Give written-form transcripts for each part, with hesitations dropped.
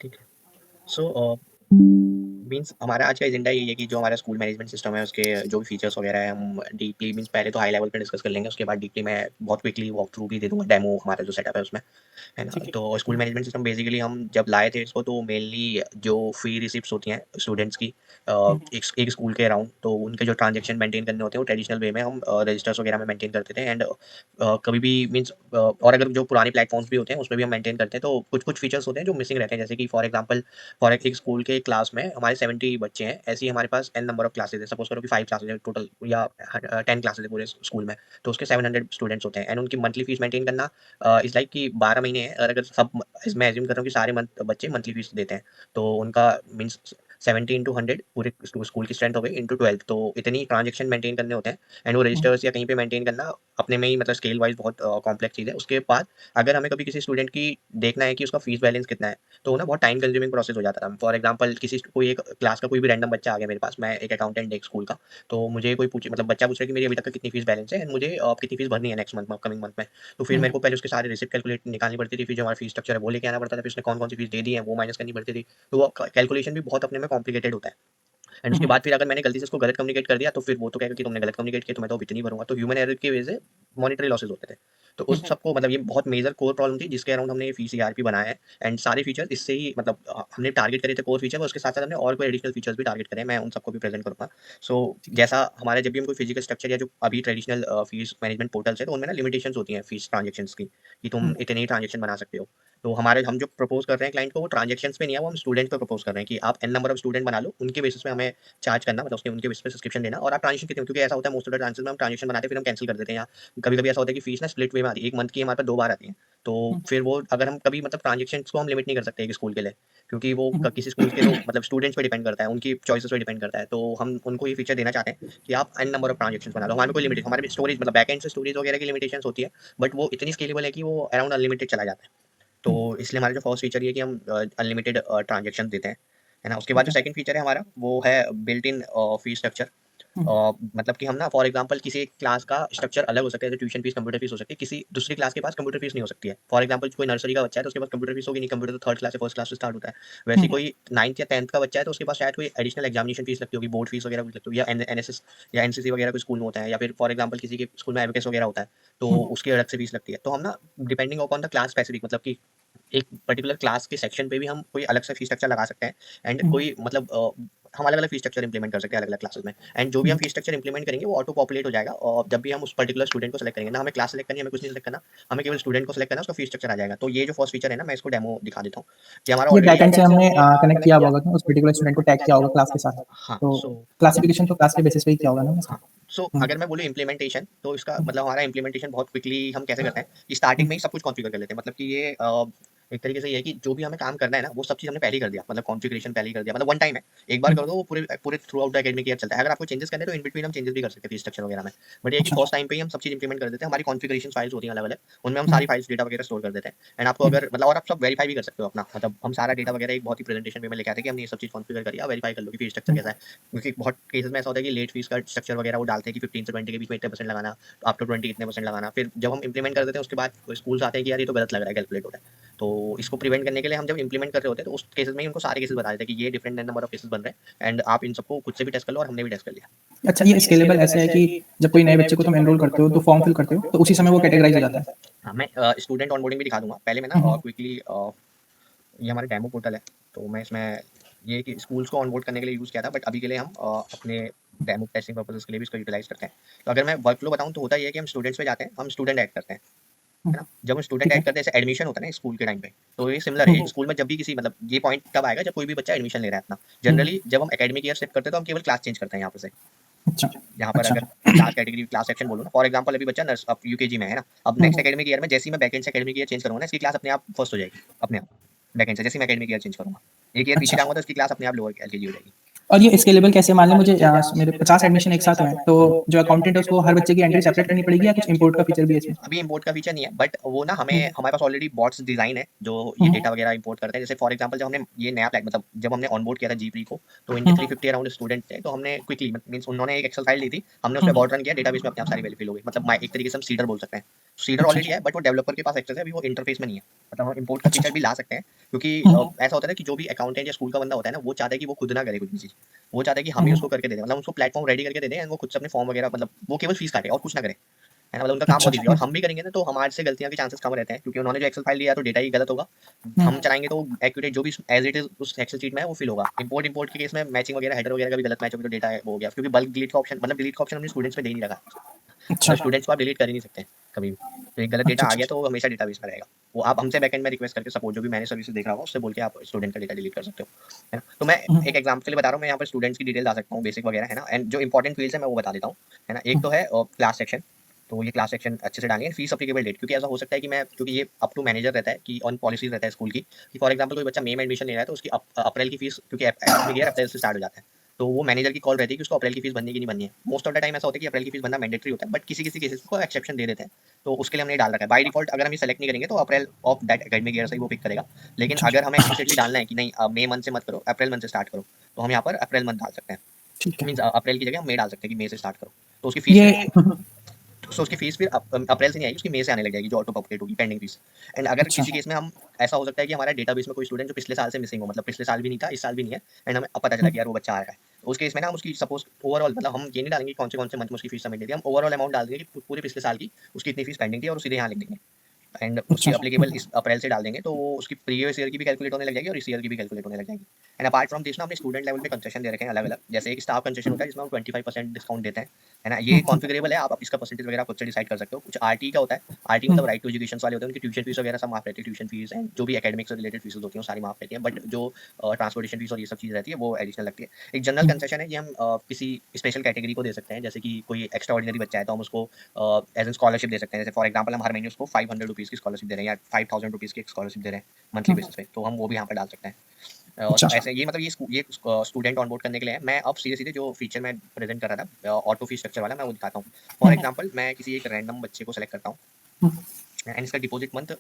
ठीक है। So means हमारा आज का एजेंडा यही है कि जो हमारा स्कूल मैनेजमेंट सिस्टम है उसके जो भी फीचर्स वगैरह है हम डीपली मीन्स पहले तो हाई लेवल पे डिस्कस कर लेंगे, उसके बाद डीपली मैं बहुत क्विकली वॉक थ्रू भी दे दूंगा, डेमो हमारा जो सेटअप है उसमें, है ना। ठीक है। तो स्कूल मैनेजमेंट सिस्टम बेसिकली हम जब लाए थे इसको तो मेनली जो फ्री रिसिप्ट्स होती हैं स्टूडेंट्स की एक स्कूल के अराउंड, तो उनके जो ट्रांजेक्शन मेंटेन करने होते हैं वो ट्रेडिशनल वे में हम रजिस्टर्स वगैरह में मेंटेन करते थे। एंड कभी भी मीन्स और अगर जो पुराने प्लेटफॉर्म्स भी होते हैं उसमें भी हम मेंटेन करते हैं, तो कुछ कुछ फीचर्स होते हैं जो मिसिंग रहते हैं, जैसे कि फॉर एग्जाम्पल फॉर एक स्कूल के क्लास में हमारे 70 बच्चे हैं, ऐसे ही हमारे पास एन नंबर ऑफ क्लासेज है, सपोज करो कि 5 क्लासेज है टोटल या 10 क्लासेज है पूरे स्कूल में, तो उसके 700 स्टूडेंट्स होते हैं एंड उनकी मंथली फीस मेंटेन करना इज लाइक कि 12 महीने है, और अगर सब मैं एज्यूम कर रहा हूँ कि सारे मंथ बच्चे मंथली फीस देते हैं, तो उनका मीन्स 70 इंटू 100 पूरे स्कूल की स्ट्रेंथ हो गई इंटू 12, तो इतनी ट्रांजेक्शन मेंटेन करने होते हैं। एंड वो रजिस्टर्स या कहीं पे मेंटेन करना अपने में ही मतलब स्केल वाइज बहुत कॉम्प्लेक्स चीज़ है। उसके बाद अगर हमें कभी किसी स्टूडेंट की देखना है कि उसका फीस बैलेंस कितना है, तो ना बहुत टाइम कंज्यूमिंग प्रोसेस हो जाता था। फॉर एग्जांपल किसी कोई एक क्लास का कोई भी रैंडम बच्चा आ गया मेरे पास, मैं एक अकाउंटेंट एक स्कूल का, तो मुझे कोई पूछे मतलब बच्चा पूछ रहा है कि मेरी अभी तक का कितनी फीस बैलेंस है एंड मुझे कितनी फीस भरनी है नेक्स्ट मंथ में, अपकमिंग मंथ में, तो फिर मेरे को पहले उसके सारे रिसिप्ट कैलकुलेट निकालनी पड़ती थी, फिर जो हमारा फीस स्ट्रक्चर है वो लेके आना पड़ता था, फिर उसने कौन कौन सी फीस दे दी है वो माइनस करनी पड़ती थी, तो वो कैलकुलेशन भी बहुत अपने में कॉम्प्लिकेटेड होता है। एंड उसके बाद फिर अगर मैंने गलती से उसको गलत कम्युनिकेट कर दिया तो फिर वो तो कहेगा कि तुमने गलत कम्युनिकेट किया तो मैं तो अब इतनी भरूंगा, तो ह्यूमन एरर की वजह से मॉनिटरी लॉसेस होते थे। तो उस सबको मतलब ये बहुत मेजर कोर प्रॉब्लम थी जिसके अराउंड हमने ये फी सीआरपी बनाया है। एंड सारे फीचर्स इससे ही मतलब हमने टारगेट करे थे कोर फीचर, और उसके साथ साथ हमने और कोई एडिशनल फीचर्स भी टारगेट करे हैं, मैं उन सबको भी प्रेजेंट करूंगा। सो जैसा हमारे जब भी हम कोई फिजिकल स्ट्रक्चर या जो अभी ट्रेडिशनल फीस मैनेजमेंट पोर्टल्स है तो उनमें ना लिमिटेशंस होती हैं फीस ट्रांजेक्शन्स की, कि तुम इतने ही ट्रांजेक्शन बना सकते हो। तो हमारे हम जो प्रपोज कर रहे हैं क्लाइंट को वो ट्रांजेक्शन्स पे नहीं है, वो हम स्टूडेंट को प्रपोज कर रहे हैं कि आप एन नंबर ऑफ स्टूडेंट बना लो, उनके बेसिस पे हमें चार्ज करना, मतलब उसके उनके बेस पे सब्सक्रिप्शन देना, और आप ट्रांजेक्शन कितने, क्योंकि ऐसा होता है मोस्ट ऑफ द ट्रांजेक्शन में हम ट्रांजेक्शन बनाते हैं फिर हम कैंसिल कर देते हैं, या कभी-कभी ऐसा होता है कि फीस ना स्प्लिट वे में आती है, 1 मंथ की हमारे पास 2 बार आती है। तो फिर वो अगर हम कभी मतलब ट्रांजेक्शंस को हम लिमिट नहीं कर सकते एक स्कूल के लिए, क्योंकि वो किसी स्कूल के तो मतलब स्टूडेंट्स पे डिपेंड करता है, उनकी चॉइसेस पे डिपेंड करता है। तो हम उनको ये फीचर देना चाहते हैं कि आप एन नंबर ऑफ ट्रांजेक्शंस बना लो, हमारे में कोई लिमिट हमारे स्टोरेज मतलब बैक एंड से स्टोरेज वगैरह की लिमिटेशंस होती है, बट वो इतनी स्केलेबल है कि वो अराउंड अनलिमिटेड चला जाता है। तो इसलिए हमारा जो फर्स्ट फीचर ये है कि हम अनलिमिटेड ट्रांजेक्शन देते हैं, है ना। उसके बाद ठीक जो है। सेकंड फीचर है हमारा वो है बिल्ट इन फी स्ट्रक्चर। मतलब कि हम ना फॉर एग्जांपल किसी एक क्लास का स्ट्रक्चर अलग हो सकता है, जैसे ट्यूशन फीस कंप्यूटर फीस हो सकती है, किसी दूसरी क्लास के पास कंप्यूटर फीस नहीं हो सकती है। फॉर एग्जांपल कोई नर्सरी का बच्चा है तो उसके पास कंप्यूटर फीस होगी नहीं, कंप्यूटर तो थर्ड क्लास या फर्स्ट क्लास से स्टार्ट होता है। वैसे ही कोई 9th या 10th का बच्चा है तो उसके पास शायद कोई एडिशनल एग्जामिनेशन फीस लगती होगी, बोर्ड फीस वगैरह कुछ लगती होगी, या एनएसएस या एनसीसी वगैरह कोई स्कूल में होता है, या फिर फॉर एग्जांपल किसी के स्कूल में एबीएस वगैरह होता है, तो उसकी अलग से फीस लगती है। तो हम ना depending upon the class specific मतलब कि एक पर्टिकुलर क्लास के सेक्शन पे भी हम कोई अलग सा फीस स्ट्रक्चर लगा सकते हैं। एंड कोई मतलब हम अलग अलग फीस स्ट्रक्चर इंप्लीमेंट कर सकते हैं अलग अलग क्लासेस में। एंड जो भी हम फीस स्ट्रक्चर इंप्लीमेंट करेंगे वो ऑटो पॉपुलेट हो जाएगा, और जब भी हम उस पर्टिकुलर स्टूडेंट को सेलेक्ट करेंगे ना हमें क्लास सेलेक्ट करनी है, हमें कुछ नहीं सेलेक्ट करना, हमें केवल स्टूडेंट को सेलेक्ट करना, उसका फीस स्ट्रक्चर आ जाएगा। तो ये जो फर्स्ट फीचर है ना मैं इसको डेमो दिखा देता हूँ कि हमारा ये ऑलरेडी बैकएंड से हमने कनेक्ट किया हुआ होगा ना, उस पर्टिकुलर स्टूडेंट को टैग किया होगा क्लास के साथ। हाँ तो सो क्लासिफिकेशन तो क्लास के बेसिस पे ही किया होगा ना इसका? हाँ, सो हुँ, अगर मैं बोलूँ इम्प्लीमेंटेशन तो इसका हुँ, मतलब हमारा इम्प्लीमेंटेशन बहुत क्विकली हम कैसे करते हैं कि स्टार्टिंग में ही सब कुछ कॉन्फ़िगर कर लेते हैं। मतलब कि ये एक तरीके से ये है कि जो भी हमें काम करना है ना वो सब चीज़ हमने पहले ही कर दिया, मतलब कॉन्फ़िगरेशन पहले ही कर दिया, मतलब वन टाइम है। एक बार हुँ, कर दो वो पूरे पूरे through out the academic year चलता है। अगर आपको चेंजेस करने हैं तो इन बिटवीन हम चेंजेस भी कर सकते हैं फीस स्ट्रक्चर वगैरह में। बट ये है कि अच्छा। फर्स्ट टाइम पे ही हम सब चीज़ इंप्लीमेंट कर देते हैं। हमारी कॉन्फ़िगरेशन फाइल्स होती हैं अलग-अलग, उनमें हम हुँ, सारी फाइल्स डेटा वगैरह स्टोर कर देते हैं। एंड आपको हुँ, अगर मतलब और आप सब वेरीफाई भी कर सकते हो अपना, मतलब हम सारा डेटा वगैरह एक बहुत ही प्रेजेंटेशन वे में लेके आते हैं कि हमने ये सब चीज़ कॉन्फ़िगर करी है, आप वेरीफाई कर लो कि फीस स्ट्रक्चर हुँ, कैसा है। क्योंकि बहुत केसेस में ऐसा होता है कि लेट फीस का स्ट्रक्चर वगैरह वो डालते हैं कि 15 से 20 के बीच में इतने परसेंट लगाना, तो अप टू 20 इतने परसेंट लगाना। फिर जब हम इंप्लीमेंट कर देते हैं उसके बाद स्कूल्स आते हैं कि यार ये तो गलत लग रहा है, कैलकुलेट हो रहा है। तो इसको प्रिवेंट करने के लिए हम जब इंप्लीमेंट कर रहे होते हैं तो उस केसेस में ही उनको सारे केसेस बता देते हैं कि ये डिफरेंट नंबर ऑफ केसेस बन रहे हैं एंड आप इन सबको खुद से भी टेस्ट कर लो, और हमने भी टेस्ट कर लिया। अच्छा, ये स्केलेबल ऐसे है कि जब कोई नए बच्चे को तुम एनरोल करते हो, तो फॉर्म फिल करते हो, तो उसी समय वो कैटेगराइज़ हो जाता है? हाँ, मैं स्टूडेंट ऑनबोर्डिंग भी दिखा दूंगा। पहले मैं ना हुँ, हुँ, क्विकली ये हमारा डेमो पोर्टल है, तो मैं इसमें ये कि स्कूल्स को ऑनबोर्ड करने के लिए यूज़ किया था, बट अभी के लिए हम अपने डेमो टेस्टिंग पर्पसेस के लिए भी इसको यूटिलाइज करते हैं। तो अगर मैं वर्कफ्लो बताऊँ तो होता ये है कि हम स्टूडेंट्स पे जाते हैं, हम स्टूडेंट ऐड करते हैं, हुँ, है ना? जब हम स्टूडेंट ठीक है। ऐड करते हैं, जैसे एडमिशन होता है ना स्कूल के टाइम पे, तो ये सिमिलर है। हुँ, एक स्कूल में जब भी किसी मतलब ये पॉइंट तब आएगा जब कोई भी बच्चा एडमिशन ले रहा है अपना। हुँ, जनरली जब हम एकेडमिक ईयर शिफ्ट करते हैं तो हम केवल क्लास चेंज करते हैं यहाँ पर से। अच्छा, यहाँ पर अच्छा। अगर क्लास कैटेगरी क्लास सेक्शन बोलो ना, फॉर एग्जांपल अभी बच्चा नर्स अब यूकेजी में है ना, अब हुँ, नेक्स्ट एकेडमिक ईयर में जैसे ही मैं बैकएंड से एकेडमिक ईयर चेंज करूँगा ना, इसकी क्लास अपने आप फर्स्ट हो जाएगी, अपने आप। बैकएंड से जैसे ही मैं एकेडमिक ईयर चेंज करूँगा, एक ईयर पीछे अच्छा, जाऊँगा तो इसकी क्लास अपने आप लोअर एलकेजी हो जाएगी। और ये स्केलेबल कैसे? मान लें मुझे मेरे 50 एडमिशन एक साथ हुए हैं, तो जो अकाउंटेंट है उसको हर बच्चे की एंट्री सेपरेट करनी पड़ेगी या कुछ इंपोर्ट का फीचर भी है इसमें? अभी इंपोर्ट का फीचर नहीं है, बट वो ना हमें, हुँ, हमारे पास ऑलरेडी बॉट्स डिजाइन है जो ये हुँ, डेटा वगैरह इंपोर्ट करते हैं। जैसे फॉर एग्जांपल जब हमने ये नया प्लेट मतलब जब हमने ऑनबोर्ड किया था जीप्री को, तो इनके हुँ, 350 अराउंड स्टूडेंट थे, तो हमने क्विकली मींस उन्होंने एक एक्सेल फाइल दी थी, हमने उस हुँ, पे बॉट रन किया, डेटाबेस में अपने आप सारी वैल्यू फिल हो गई। मतलब एक तरीके से हम सीडर बोल सकते हैं। सीडर अच्छा, ऑलरेडी है, बट वो डेवलपर के पास एक्सेस है, अभी वो इंटरफेस में नहीं है। मतलब हम इंपोर्ट का अच्छा, फीचर भी ला सकते हैं, क्योंकि हुँ, ऐसा होता है ना कि जो भी अकाउंटेंट या स्कूल का बंदा होता है ना, वो चाहता है कि वो खुद ना करे कुछ भी चीज। वो चाहता है कि हम ही हुँ, उसको करके दे दें, मतलब उसको प्लेटफॉर्म रेडी करके दे दें, एंड वो खुद से अपने फॉर्म वगैरह मतलब वो केवल फीस काटे और कुछ ना करे, है ना? मतलब उनका काम अच्छा, बहुत ईज़ी है, और हम भी करेंगे ना तो हमारे से गलतियाँ के चांसेस कम रहते हैं, क्योंकि उन्होंने जो एक्सेल फाइल दिया है तो डेटा ही गलत होगा। हुँ, हम चलाएँगे तो एक्यूरेट जो भी एज़ इट इज़ उस एक्सेल शीट में है वो फिल होगा। इंपोर्ट के केस में मैचिंग वगैरह हेडर वगैरह का भी गलत मैच हो गया तो डेटा है वो हो गया, क्योंकि बल्क डिलीट का ऑप्शन मतलब डिलीट का ऑप्शन हमने स्टूडेंट्स में दे ही नहीं रखा। अच्छा, मतलब स्टूडेंट्स को आप डिलीट कर ही नहीं सकते कभी भी। तो एक गलत अच्छा, डेटा आ अच्छा, गया तो वो हमेशा डेटाबेस में रहेगा। वो आप हमसे बैकएंड में रिक्वेस्ट करके सपोर्ट जो भी मैनेज सर्विसेज देख रहा होगा उससे बोल के आप स्टूडेंट का डेटा डिलीट कर सकते हो, है ना? तो मैं हुँ, एक एग्जांपल के लिए बता रहा हूँ, मैं यहाँ पर स्टूडेंट्स की डिटेल डाल सकता हूँ, बेसिक वगैरह, है ना? एंड जो इंपॉर्टेंट फील्ड्स है मैं वो बता देता हूँ, है ना? एक हुँ, तो है क्लास सेक्शन। तो ये क्लास सेक्शन अच्छे से डालेंगे। फीस एप्लीकेबल डेट, क्योंकि ऐसा हो सकता है कि मैं, क्योंकि ये अप टू मैनेजर रहता है कि ऑन पॉलिसीज रहता है स्कूल की, कि फॉर एग्जांपल कोई बच्चा मई में एडमिशन ले रहा है तो उसकी अप्रैल की फीस, क्योंकि एकेडमिक ईयर अप्रैल से स्टार्ट हो जाता है, तो वो मैनेजर की कॉल रहती है कि उसको अप्रैल की फीस भरनी की नहीं भरनी है। मोस्ट ऑफ द टाइम ऐसा होता है कि अप्रैल की फीस भरना मैंडेटरी होता है, बट किसी किसी केसेस को एक्सेप्शन दे देते हैं, तो उसके लिए हमने डाल रखा है। बाय डिफॉल्ट अगर हम ये सेलेक्ट नहीं करेंगे तो अप्रैल ऑफ दैट एकेडमिक ईयर से ही वो पिक करेगा। लेकिन अच्छा, अगर हमें अच्छा, एक्सप्लिसिटली डालना है कि नहीं मई मंथ से मत करो, अप्रैल मंथ से स्टार्ट करो, तो हम यहाँ पर अप्रैल मंथ डाल सकते हैं। ठीक है। मीन्स अप्रैल की जगह हम मई डाल सकते हैं कि मई से स्टार्ट करो। तो उसकी फीस ये फिर, तो उसकी फीस फिर अप्रैल से नहीं आएगी, उसकी मई से आने लग जाएगी, जो ऑटो पॉपुलेट होगी पेंडिंग फीस। एंड अगर अच्छा, किसी केस में हम, ऐसा हो सकता है कि हमारा डेटाबेस में कोई स्टूडेंट जो पिछले साल से मिसिंग हो, मतलब पिछले साल भी नहीं था, इस साल भी नहीं है, एंड हमें अब पता चला हुँ, कि यार वो बच्चा आ रहा है, तो उस केस में ना हम उसकी सपोज ओवरऑल, मतलब हम ये नहीं डालेंगे कौन से मंथ में उसकी फीस सबमिट थी, हम ओवरऑल अमाउंट डाल देंगे कि पूरे पिछले साल की उसकी इतनी फीस पेंडिंग थी, और सीधे यहाँ लिख देंगे। एंड उसकी अच्छा, एप्लीकेबल इस अप्रैल से डाल देंगे, तो वो उसकी प्रीवियस ईयर की भी कैलकुलेट होने लग जाएगी और इस ईयर की भी कैलकुलेट होने लग जाएगी। एंड अपार्ट फ्रॉम दिस ना हमने स्टूडेंट लेवल पे कंसेशन दे रखे हैं अलग अलग, जैसे एक स्टाफ कंसेशन होता है जिसमें हम 25% डिस्काउंट देते हैं, है ना? ये हुँ, हुँ, कॉन्फिगरेबल है, आप इसका परसेंटेज वगैरह खुद से डिसाइड कर सकते हो। कुछ आरटी का होता है, आरटी हुँ, मतलब राइट टू एजुकेशन वाले होते हैं, उनकी ट्यूशन फीस वगैरह सब माफ रहती है, ट्यूशन फीस एंड जो भी एकेडमिक से रिलेटेड फीस होती है वो सारी माफ रहती है, बट जो ट्रांसपोर्टेशन फीस और ये सब चीज़ रहती है वो एडिशनल लगती है। एक जनरल हुँ, कंसेशन है, ये हम किसी स्पेशल कैटेगरी को दे सकते हैं, जैसे कि कोई एक्स्ट्रा ऑर्डिनरी बच्चा है तो हम उसको एज एन स्कॉलरशिप दे सकते हैं। जैसे फॉर एग्जाम्पल हम हर महीने उसको 500 रुपीज़ की स्कॉलरशिप दे रहे हैं या 5000 रुपीज़ की स्कॉलरशिप दे रहे हैं मंथली हुँ, बेसिस पे, तो हम वो भी यहाँ पर डाल सकते हैं। अच्छा, तो ऐसे ये मतलब ये स्टूडेंट ऑनबोर्ड करने के लिए है। मैं अब सीधे सीधे जो फीचर मैं प्रेजेंट कर रहा था ऑटो फी स्ट्रक्चर वाला, मैं वो दिखाता हूँ। फॉर हुँ, एग्जाम्पल मैं किसी एक रैंडम बच्चे को सेलेक्ट करता हूँ, हुँ, एंड इसका डिपॉजिट मंथ,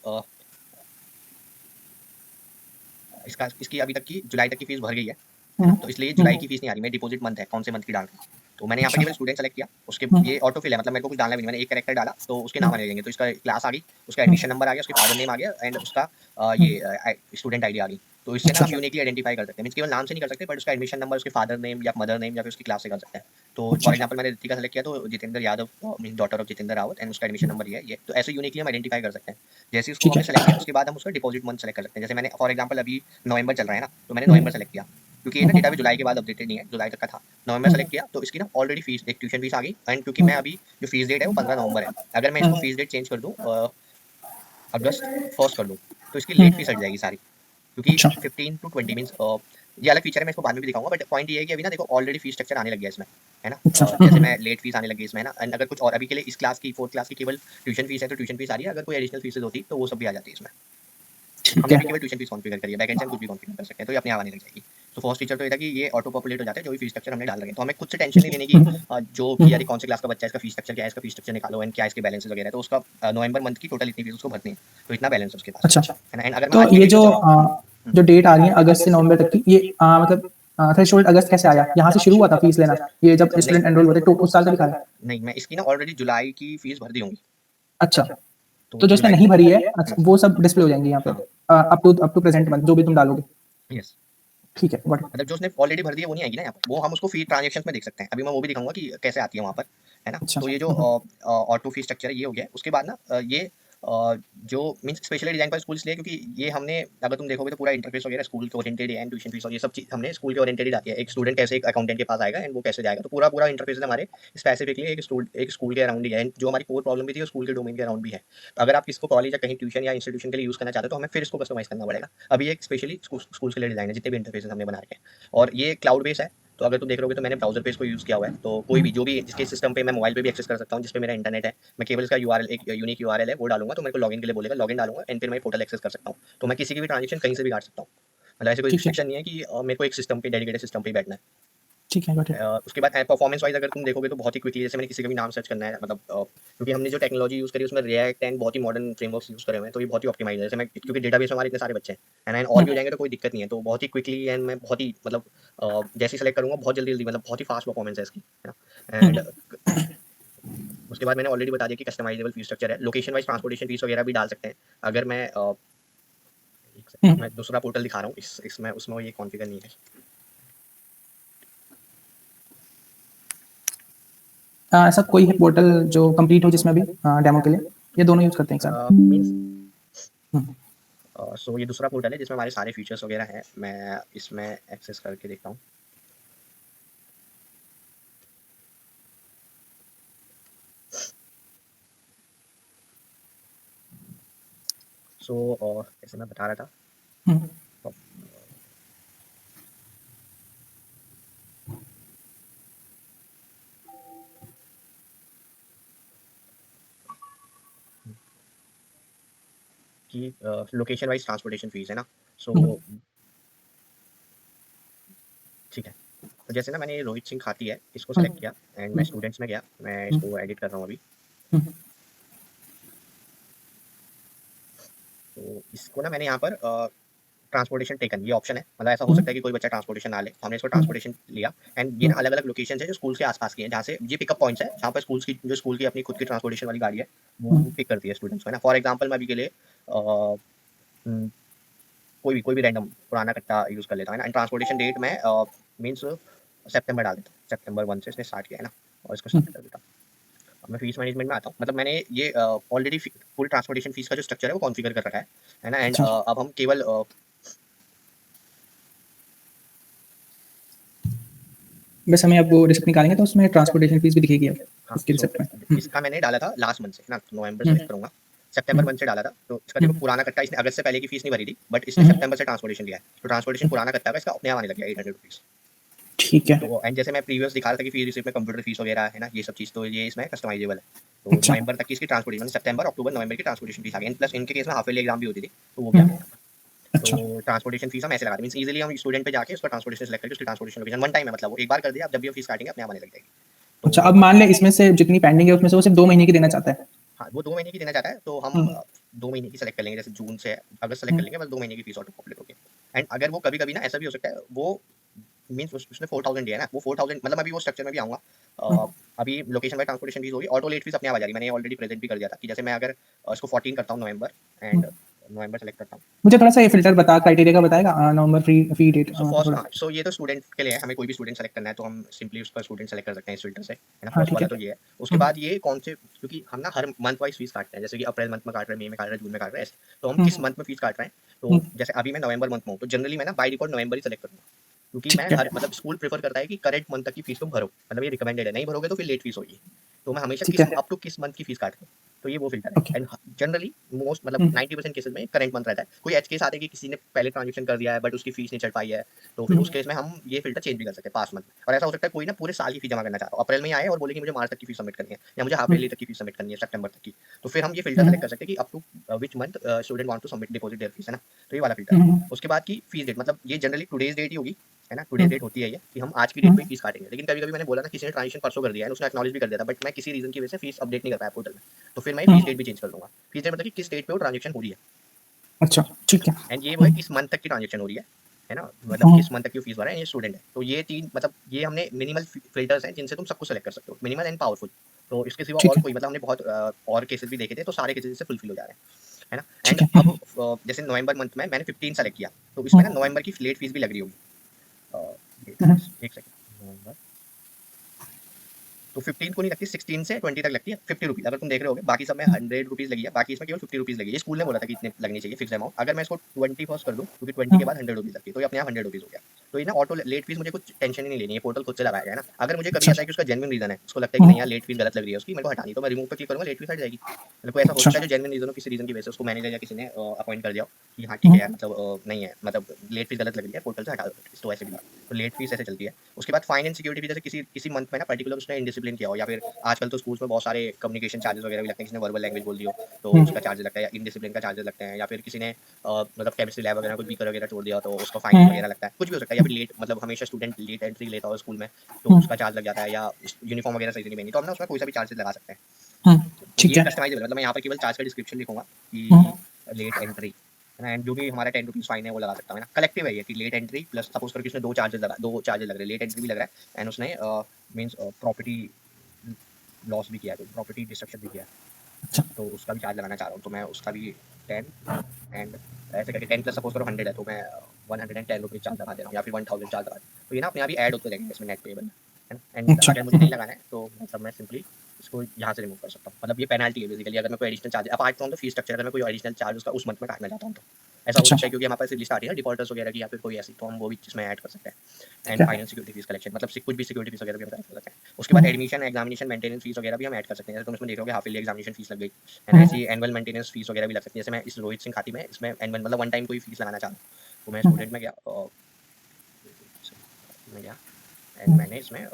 इसका इसकी अभी तक की जुलाई तक की फीस भर गई है हुँ, ना? तो इसलिए जुलाई की फीस नहीं आ रही, मैं डिपॉजिट मंथ है कौन से मंथ की डाल रहा हूँ। तो मैंने यहाँ पे अच्छा, केवल स्टूडेंट सेलेक्ट किया, उसके हुँ, ये ऑटो फिल है, मतलब मेरे को कुछ डालना भी नहीं, मैंने एक कैरेक्टर डाला तो उसके हुँ, नाम आने लगेंगे, तो इसका क्लास आ गई, उसका हुँ, एडमिशन नंबर आ गया, उसके फादर नेम आ गया, एंड उसका हुँ, ये स्टूडेंट आईडी आ गई। तो इससे ना अच्छा, हम यूनिकली आइडेंटिफाई कर सकते हैं, मीन्स केवल नाम से नहीं कर सकते, बट उसका एडमिशन नंबर, उसके फादर नेम या मदर नेम या फिर उसकी क्लास से कर सकते हैं। तो अच्छा, फॉर एग्जाम्पल मैंने रितिका सेलेक्ट किया, तो Jitendra Yadav mean daughter of Jitendra Rawat, and उसका एडमिशन नंबर ये, तो ऐसे यूनिकली हम आइडेंटिफाई कर सकते हैं। जैसे उसको ठीक हमने है। सेलेक्ट किया उसके बाद हम उसका डिपॉजिट मंथ सेलेक्ट कर सकते हैं। जैसे मैंने फॉर एग्जाम्पल अभी नवंबर चल रहा है ना, तो मैंने हुँ, नवंबर सेलेक्ट किया, क्योंकि ये हुँ, ना हुँ, डेटा भी जुलाई के बाद अपडेटेड नहीं है, जुलाई तक का था। नवंबर हुँ, सेलेक्ट किया तो इसकी ना ऑलरेडी फीस एक ट्यूशन फीस आ गई, एंड क्योंकि हुँ, मैं अभी जो फीस डेट है वो 15 नवंबर है, अगर मैं इसको हुँ, फीस डेट चेंज कर दूँ अगस्त फर्स्ट कर दूँ, तो इसकी हुँ, लेट फीस हट जाएगी सारी, क्योंकि अच्छा, 15 to 20 मीन्स ये अलग फीचर है, मैं इसको बाद में भी दिखाऊंगा, बट पॉइंट ये है कि अभी ना देखो ऑलरेडी फीस स्ट्रक्चर आने लग गया इसमें, है ना? अच्छा, हुँ, जैसे हुँ, मैं लेट फीस आने लगी इसमें, है ना? एंड अगर कुछ और अभी के लिए इस क्लास की फोर्थ क्लास की केवल ट्यूशन फीस है तो ट्यूशन फीस आ रही है, अगर कोई एडिशनल फीसेज होती तो वो सब भी आ जाती है इसमें। ठीक हमने अभी है। केवल ट्यूशन फीस कॉन्फ़िगर करी है, बैकएंड से हम कुछ भी कॉन्फ़िगर कर सकते हैं, तो ये अपने आप आने लग जाएगी। तो फर्स्ट फीचर तो ये था कि ये ऑटो पॉपुलेट हो जाता है, जो भी फीस स्ट्रक्चर हमने डाल रखे हैं। तो हमें खुद से टेंशन नहीं लेने की हुँ, हुँ, जो हुँ, कि यार ये कौन से क्लास का बच्चा है, इसका फीस स्ट्रक्चर क्या है, इसका फीस स्ट्रक्चर निकालो एंड क्या इसके बैलेंसेस वगैरह है। तो उसका नवंबर मंथ की टोटल इतनी फीस उसको भरनी है, तो इतना बैलेंस है उसके पास, अच्छा, है ना? एंड अगर मैं तो आज की ये डेट में जो चाहूँ, हुँ। जो डेट आ रही है अगस्त से नवंबर तक की, ये मतलब थ्रेशोल्ड अगस्त कैसे आया? यहाँ से शुरू हुआ था फीस लेना? ये जब नहीं, स्टूडेंट एनरोल हुए थे तो उस साल का दिखा रहा है? नहीं, मैं इसकी ना ऑलरेडी जुलाई की फीस भर दी होंगी, अच्छा, तो तो जो इसमें जुलाई नहीं भरी है, हुँ, अच्छा, वो सब डिस्प्ले हो जाएँगी यहाँ पे हाँ, अप टू प्रेजेंट मंथ जो भी तुम डालोगे। यस। ठीक है, गॉट इट। मतलब जो उसने ऑलरेडी भर दी है वो नहीं आएगी ना यहाँ पर, वो हम उसको फी ट्रांज़ैक्शंस में देख सकते हैं। अभी मैं वो भी दिखाऊँगा कि कैसे आती है वहाँ पर, है ना? अच्छा, तो ये जो हुँ, हुँ, ऑटो फी स्ट्रक्चर है ये हो गया है। उसके बाद ना ये जो means specially design for school इसलिए क्योंकि ये हमने, अगर तुम देखोगे तो पूरा इंटरफेस वगैरह स्कूल के ओरिएंटेड है, एंड ट्यूशन फीस और ये सब चीज़ हमने स्कूल के ओरिएंटेड ही डाली है। एक स्टूडेंट कैसे एक अकाउंटेंट के पास आएगा एंड वो कैसे जाएगा, तो पूरा इंटरफेस हमारे स्पेसिफिकली एक स्कूल के अराउंड ही है, एंड जो हमारी कोर प्रॉब्लम भी थी वो स्कूल के डोमेन के अराउंड भी है। तो अगर आप इसको कॉलेज या कहीं ट्यूशन या इंस्टीट्यूशन के लिए यूज़ करना चाहते हो तो हमें फिर इसको कस्टमाइज़ करना पड़ेगा। अभी एक स्पेशली स्कूल्स के लिए डिज़ाइन है, जितने भी इंटरफेसेस हमने बना रखे हैं, और ये क्लाउड बेस है। तो अगर तुम देख रहोगे तो मैंने ब्राउज़र पे इसको यूज़ किया हुआ है, तो कोई हुँ, भी जो भी जिसके सिस्टम पे मैं मोबाइल पे भी एक्सेस कर सकता हूँ, जिस पे मेरा इंटरनेट है, मैं केवल इसका यूआरएल, एक यूनिक यूआरएल है वो डालूँगा तो मेरे को लॉगिन के लिए बोलेगा, लॉगिन डालूँगा एंड फिर मैं पोर्टल एक्सेस कर सकता हूँ। तो मैं किसी की भी ट्रांज़ैक्शन कहीं से भी काट सकता हूँ। मतलब ऐसे कोई ठीक है। रिस्ट्रिक्शन नहीं है कि मेरे को एक सिस्टम पे, डेडिकेटेड सिस्टम पे ही बैठना है। ठीक है, गॉट इट। उसके बाद परफॉर्मेंस वाइज अगर तुम देखोगे तो बहुत ही क्विकली, जैसे मैंने किसी का भी नाम सर्च करना है, मतलब क्योंकि हमने जो टेक्नोलॉजी यूज़ करी उसमें रिएक्ट एंड बहुत ही मॉडर्न फ्रेमवर्क्स यूज़ करे हुए हैं, तो ये बहुत ही ऑप्टिमाइज़ है। जैसे मैं, क्योंकि डेटाबेस में हमारे इतने सारे बच्चे हैं एंड और भी हो जाएंगे तो कोई दिक्कत नहीं है, तो बहुत ही क्विकली एंड मैं बहुत ही मतलब जैसे सेलेक्ट करूँगा बहुत जल्दी जल्दी, मतलब बहुत ही फास्ट परफॉर्मेंस है इसकी, है ना। एंड उसके बाद मैंने ऑलरेडी बता दिया कि कस्टमाइजेबल फीस स्ट्रक्चर है, लोकेशन वाइज ट्रांसपोर्टेशन फीस वगैरह भी डाल सकते हैं। अगर मैं एक सेकंड, मैं दूसरा पोर्टल दिखा रहा हूँ, इसमें उसमें ये कॉन्फ़िगर नहीं है। ऐसा कोई है पोर्टल जो कंप्लीट हो जिसमें भी डेमो के लिए, ये दोनों यूज़ करते हैं एक साथ? मीन्स हुँ, सो ये दूसरा पोर्टल है जिसमें हमारे सारे फीचर्स वगैरह हैं। मैं इसमें एक्सेस करके देखता हूँ। सो जैसे मैं बता रहा था, हुँ, तो, कि लोकेशन वाइज ट्रांसपोर्टेशन फीस है ना। सो हुँ, ठीक है, तो जैसे ना मैंने ये रोहित सिंह खाती है, इसको हुँ, सेलेक्ट किया एंड मैं हुँ, स्टूडेंट्स में गया, मैं हुँ, इसको एडिट कर रहा हूँ अभी। हुँ, तो इसको ना मैंने यहाँ पर ट्रांसपोर्टेशन टेकन ये ऑप्शन है, मतलब ऐसा हो हुँ, सकता है कि कोई बच्चा ट्रांसपोर्टेशन ना ले, हमने इसको हुँ, ट्रांसपोर्टेशन लिया। एंड ये हुँ, ना अलग अलग लोकेशन है जो स्कूल के आसपास की है, जहाँ से ये पिकअप पॉइंट्स है, जहाँ पर स्कूल की अपनी खुद की ट्रांसपोर्टेशन वाली गाड़ी है, हुँ, वो पिक करती है स्टूडेंट्स को, है ना। फॉर एग्जाम्पल मैं अभी के लिए कोई भी रैंडम पुराना कट्टा यूज़ कर लेता हूँ, है ना। एंड ट्रांसपोर्टेशन डेट में मीन्स सितंबर डाल देता हूँ, सितंबर 1 से इसने स्टार्ट किया है ना, और इसको हुँ, स्टार्ट कर देता हूँ। अब मैं फीस मैनेजमेंट में आता हूँ, मतलब मैंने ये ऑलरेडी फुल ट्रांसपोर्टेशन फीस का जो स्ट्रक्चर है वो कॉन्फ़िगर कर रखा है ना। एंड अच्छा। अब हम केवल बस हमें अब वो रिसिप्ट निकालेंगे तो उसमें ट्रांसपोर्टेशन फीस भी दिखेगी अब, हाँ, उसकी सो रिसिप्ट में। हुँ, इसका मैंने डाला था लास्ट मंथ से, है ना, नवंबर हुँ, सेलेक्ट करूँगा। सितंबर हुँ, मंथ से डाला था, तो इसका हुँ, देखो पुराना कट्टा इसने अगस्त से पहले की फीस नहीं भरी थी, बट इसने हुँ, हुँ, सितंबर से ट्रांसपोर्टेशन लिया है, तो ट्रांसपोर्टेशन पुराना कट्टा का इसका अपने आप आने लग गया 800 रुपीज़। ठीक है। तो एंड जैसे मैं प्रीवियस दिखा रहा था कि फी रिसिप्ट में कंप्यूटर फीस वगैरह है ना, ये सब चीज़, तो ये इसमें कस्टमाइजेबल है। तो अच्छा, नवंबर तक की इसकी ट्रांसपोर्टेशन, सितंबर, अक्टूबर, नवंबर की ट्रांसपोर्टेशन फीस आ गई, प्लस इनके केस में हाफ ईयरली एग्जाम भी होती थी, तो वो भी आ हुँ, गया यहाँ पर। अच्छा, तो ट्रांसपोर्टेशन फीस हम ऐसे लगाते हैं, मीन्स इजीली हम स्टूडेंट पे जाके उसका ट्रांसपोर्टेशन सेलेक्ट करके उसकी ट्रांसपोर्टेशन लोकेशन वन टाइम है, मतलब वो एक बार कर दिया, आप जब भी वो फीस काटेंगे अपने आप आने लग जाएगी। अच्छा, तो अब मान लें इसमें से जितनी पेंडिंग है उसमें से वो सिर्फ़ 2 महीने की देना चाहता है। हाँ, वो 2 महीने की देना चाहता है, तो हम हुँ, 2 महीने की सेलेक्ट कर लेंगे, जैसे जून से अगस्त सेलेक्ट हुँ, कर लेंगे, बस 2 महीने की फीस ऑटो पॉपुलेट होगी। एंड अगर वो कभी-कभी ना ऐसा भी हो सकता है, वो मीन्स उसने 4000 दिया है ना, वो 4000, मतलब अभी वो स्ट्रक्चर में भी आऊँगा। हुँ। अभी लोकेशन बाय ट्रांसपोर्टेशन फीस होगी, ऑटो लेट फीस अपने आप आ जाएगी, मैंने ऑलरेडी प्रेजेंट भी कर दिया था कि जैसे मैं अगर इसको 14 करता हूँ नवंबर, एंड नवंबर सेलेक्ट करता हूँ। मुझे थोड़ा-सा ये फ़िल्टर बता क्राइटेरिया का बताएगा नवंबर फ्री डेट सो फर्स्ट, थोड़ा? हाँ, सो ये तो स्टूडेंट के लिए है, हमें कोई भी स्टूडेंट सेलेक्ट करना है तो हम सिंपली उसका स्टूडेंट सेलेक्ट कर सकते हैं इस फ़िल्टर से, है ना। हाँ, फर्स्ट ठीक वाला है। तो ये है। उसके हुँ, बाद ये कौन से, क्योंकि हम ना हर मंथ वाइज़ फीस काटते हैं, जैसे कि अप्रैल मंथ में काट रहे हैं, मई में काट रहे हैं, जून में काट रहे हैं, ऐसे। तो हम हुँ, किस मंथ में फीस काट रहे हैं, हुँ, तो जैसे अभी मैं नवंबर मंथ में हूँ, तो जनरली मैं ना by default November he select करूँगा। क्योंकि मैं ठीक है, हर, मतलब स्कूल प्रेफ़र करता है कि करंट मंथ तक की फीस तुम भरो, मतलब ये रिकमेंडेड है, नहीं भरोगे तो फिर लेट फीस होगी। तो मैं हमेशा ठीक किस है, अप टू किस मंथ की फीस काटता हूँ, तो ये वो फ़िल्टर है। ओके। एंड जनरली मोस्ट, मतलब हुँ, 90% केसेज़ में करंट मंथ रहता है। कोई एज केस आते हैं कि किसी ने पहले ट्रांज़ैक्शन कर दिया है बट उसकी फीस नहीं चढ़ पाई है, तो फिर हुँ, उस केस में हम ये फ़िल्टर चेंज भी कर सकते हैं पास्ट मंथ में। और ऐसा हो सकता है कोई ना पूरे साल की फीस जमा करना चाह रहा हो, अप्रैल में ही आए और बोले कि मुझे मार्च तक की फीस सबमिट करनी है, या मुझे हाफ हुँ, ईयरली तक की फीस सबमिट करनी है, सितंबर तक की। तो फिर हम ये फ़िल्टर हुँ, सेलेक्ट कर सकते हैं कि up to which month student want to submit deposit their fees, है ना? तो ये वाला फ़िल्टर है। हुँ, उसके बाद की फीस डेट, मतलब ये जनरली टुडेज़ डेट ही होगी, है ना? हुँ, टुडेज़ डेट होती है ये, कि हम आज की हुँ, डेट पे ही फीस काटेंगे। लेकिन कभी-कभी मैंने बोला ना, किसी ने ट्रांज़ैक्शन परसों कर दिया है, उसने एक्नॉलेज भी कर दिया था, बट मैं किसी रीज़न की वजह से फीस अपडेट नहीं कर पाया पोर्टल में। तो फिर मैं हुँ, फीस डेट भी चेंज कर दूँगा। फीस डेट मतलब कि किस डेट पे वो ट्रांज़ैक्शन हो रही है। अच्छा, ठीक है। एंड ये वो है हुँ, किस मंथ तक की ट्रांज़ैक्शन हो रही है ना? मतलब हुँ, किस मंथ तक की फीस भर रहा है, ये स्टूडेंट है। तो ये 3, मतलब ये हमने मिनिमल फ़िल्टर्स हैं जिनसे तुम सब कुछ सेलेक्ट कर सकते हो। Minimal and powerful. तो इसके सिवा ठीक और है, कोई, मतलब हमने बहुत और केसेस भी देखे थे, तो सारे केसेस इससे फुलफिल हो जा रहे हैं। है ना? एंड ठीक है। हुँ, अब हुँ, जैसे नवंबर मंथ में मैंने 15 सेलेक्ट किया, तो हुँ, इसमें ना नवंबर की लेट फीस भी लग रही होगी। लेट हुँ, फीस, 1 सेकंड, नवंबर, तो 15 को नहीं लगती, 16 से 20 तक लगती है 50 रुपीज़। अगर तुम देख रहे होगे बाकी सब में 100 रुपीज़ लगी है, बाकी इसमें केवल 50 रुपीज़ लगी है। ये स्कूल ने बोला था कि इतने लगनी चाहिए फिक्स अमाउंट। अगर मैं इसको 20 फर्स्ट कर दूँ, क्योंकि 20 हुँ, के बाद 100 रुपीज़ लगती है, तो ये अपने आप 100 रुपीज़ हो गया। तो ये ना ऑटो लेट फीस मुझे कुछ टेंशन ही नहीं लेनी है, पोर्टल खुद से लगाया गया है ना। अगर मुझे कभी अच्छा, ऐसा है कि उसका जेन्युइन रीज़न है, उसको लगता है कि हुँ, नहीं यार लेट फीस गलत लग रही है उसकी, मेरे को हटानी है, तो मैं रिमूव पे क्लिक करूँगा, लेट फीस हट जाएगी। मतलब कोई ऐसा हो अच्छा, सकता है जो जेन्युइन रीज़न हो, किसी रीज़न की वजह से उसको मैनेजर या किसी ने अपॉइंट कर दिया हो कि हाँ ठीक हुँ, है यार, मतलब नहीं है, मतलब लेट फीस गलत लग रही है, पोर्टल से हटा दो, तो ऐसे भी नहीं। तो लेट फीस ऐसे चलती है। उसके बाद फाइन एंड सिक्योरिटी भी, जैसे किसी किसी मंथ में ना पर्टिकुलर उसने इंडिसिप्लिन किया हो, या फिर आजकल तो स्कूल्स में बहुत सारे कम्युनिकेशन चार्जेस वगैरह भी लगते हैं, किसी ने वर्बल लैंग्वेज बोल दी हो तो हुँ, उसका चार्ज लगता है, या इनडिसिप्लिन का चार्जेस लगते हैं, या फिर किसी ने मतलब केमिस्ट्री लैब वगैरह कोई बीकर वगैरह छोड़ दिया तो उसका फाइन हुँ, वगैरह लगता है, कुछ भी हो सकता है। या फिर लेट, मतलब हमेशा स्टूडेंट लेट एंट्री लेता हो स्कूल में तो उसका चार्ज लग जाता है, या यूनिफॉर्म वगैरह सही से नहीं पहनी, तो हम ना उसमें कोई सा भी चार्जेस लगा सकते हैं। तो ठीक ये है। कस्टमाइजेबल, मतलब मैं यहाँ पर केवल चार्ज का डिस्क्रिप्शन लिखूंगा हम्म, कि लेट एंट्री है ना, एंड जो भी हमारा 10 रुपीज़ फाइन है वो लगा सकता हूँ, है ना। कलेक्टिव है ये कि लेट एंट्री प्लस सपोज करके उसने दो चार्जेस लग रहे हैं, लेट एंट्री भी लग रहा है एंड उसने मीन्स प्रॉपर्टी लॉस भी किया है, तो प्रॉपर्टी डिस्ट्रक्शन भी किया है अच्छा। ना, तो उसका भी चार्ज लगाना चाह रहा हूँ, तो मैं उसका भी 10 एंड ऐसे करके 10 प्लस सपोज करो 100 है, तो मैं 110 रुपीज़ चार्ज लगा दे रहा हूँ, या फिर 1000 चार्ज लगा, तो ये ना अपने आप ही ऐड होते रहेंगे इसमें नेट पेबल में, है ना। एंड अच्छा। अगर मुझे नहीं लगाना है तो मतलब मैं सिंपली इसको यहाँ से रिमूव कर सकता हूँ, मतलब ये पेनल्टी है बेसिकली, अगर मैं कोई additional charge apart from the fees structure, अगर मैं कोई एडिशनल चार्ज उसका उस मंथ में काटना चाहता हूँ तो ऐसा हो अच्छा। सकता है, क्योंकि हमारे पास लिस्ट आ रही है डिफॉल्टर्स वगैरह की या फिर कोई ऐसी, तो हम वो भी इसमें ऐड कर सकते हैं। ठीक एंड है। फाइनल सिक्योरिटी फीस कलेक्शन, मतलब कुछ भी सिक्योरिटी फीस वगैरह भी हम कर सकते हैं। उसके बाद हम्म, एडमिशन, एग्जामिनेशन, मेंटेनेंस फीस वगैरह भी हम ऐड कर सकते हैं, जैसे तुम इसमें देख रहे हो हाफ ईयरली एग्जामिनेशन फीस लग गई है ना, ऐसी एनुअल मेंटेनेंस फीस वगैरह भी लग सकती है। जैसे मैं इस रोहित सिंह खाती में इसमें एनुअल मतलब वन टाइम कोई फीस लगाना चाह रहा हूँ, तो मैं हम्म, स्टूडेंट में गया में गया एंड मैंने इसमें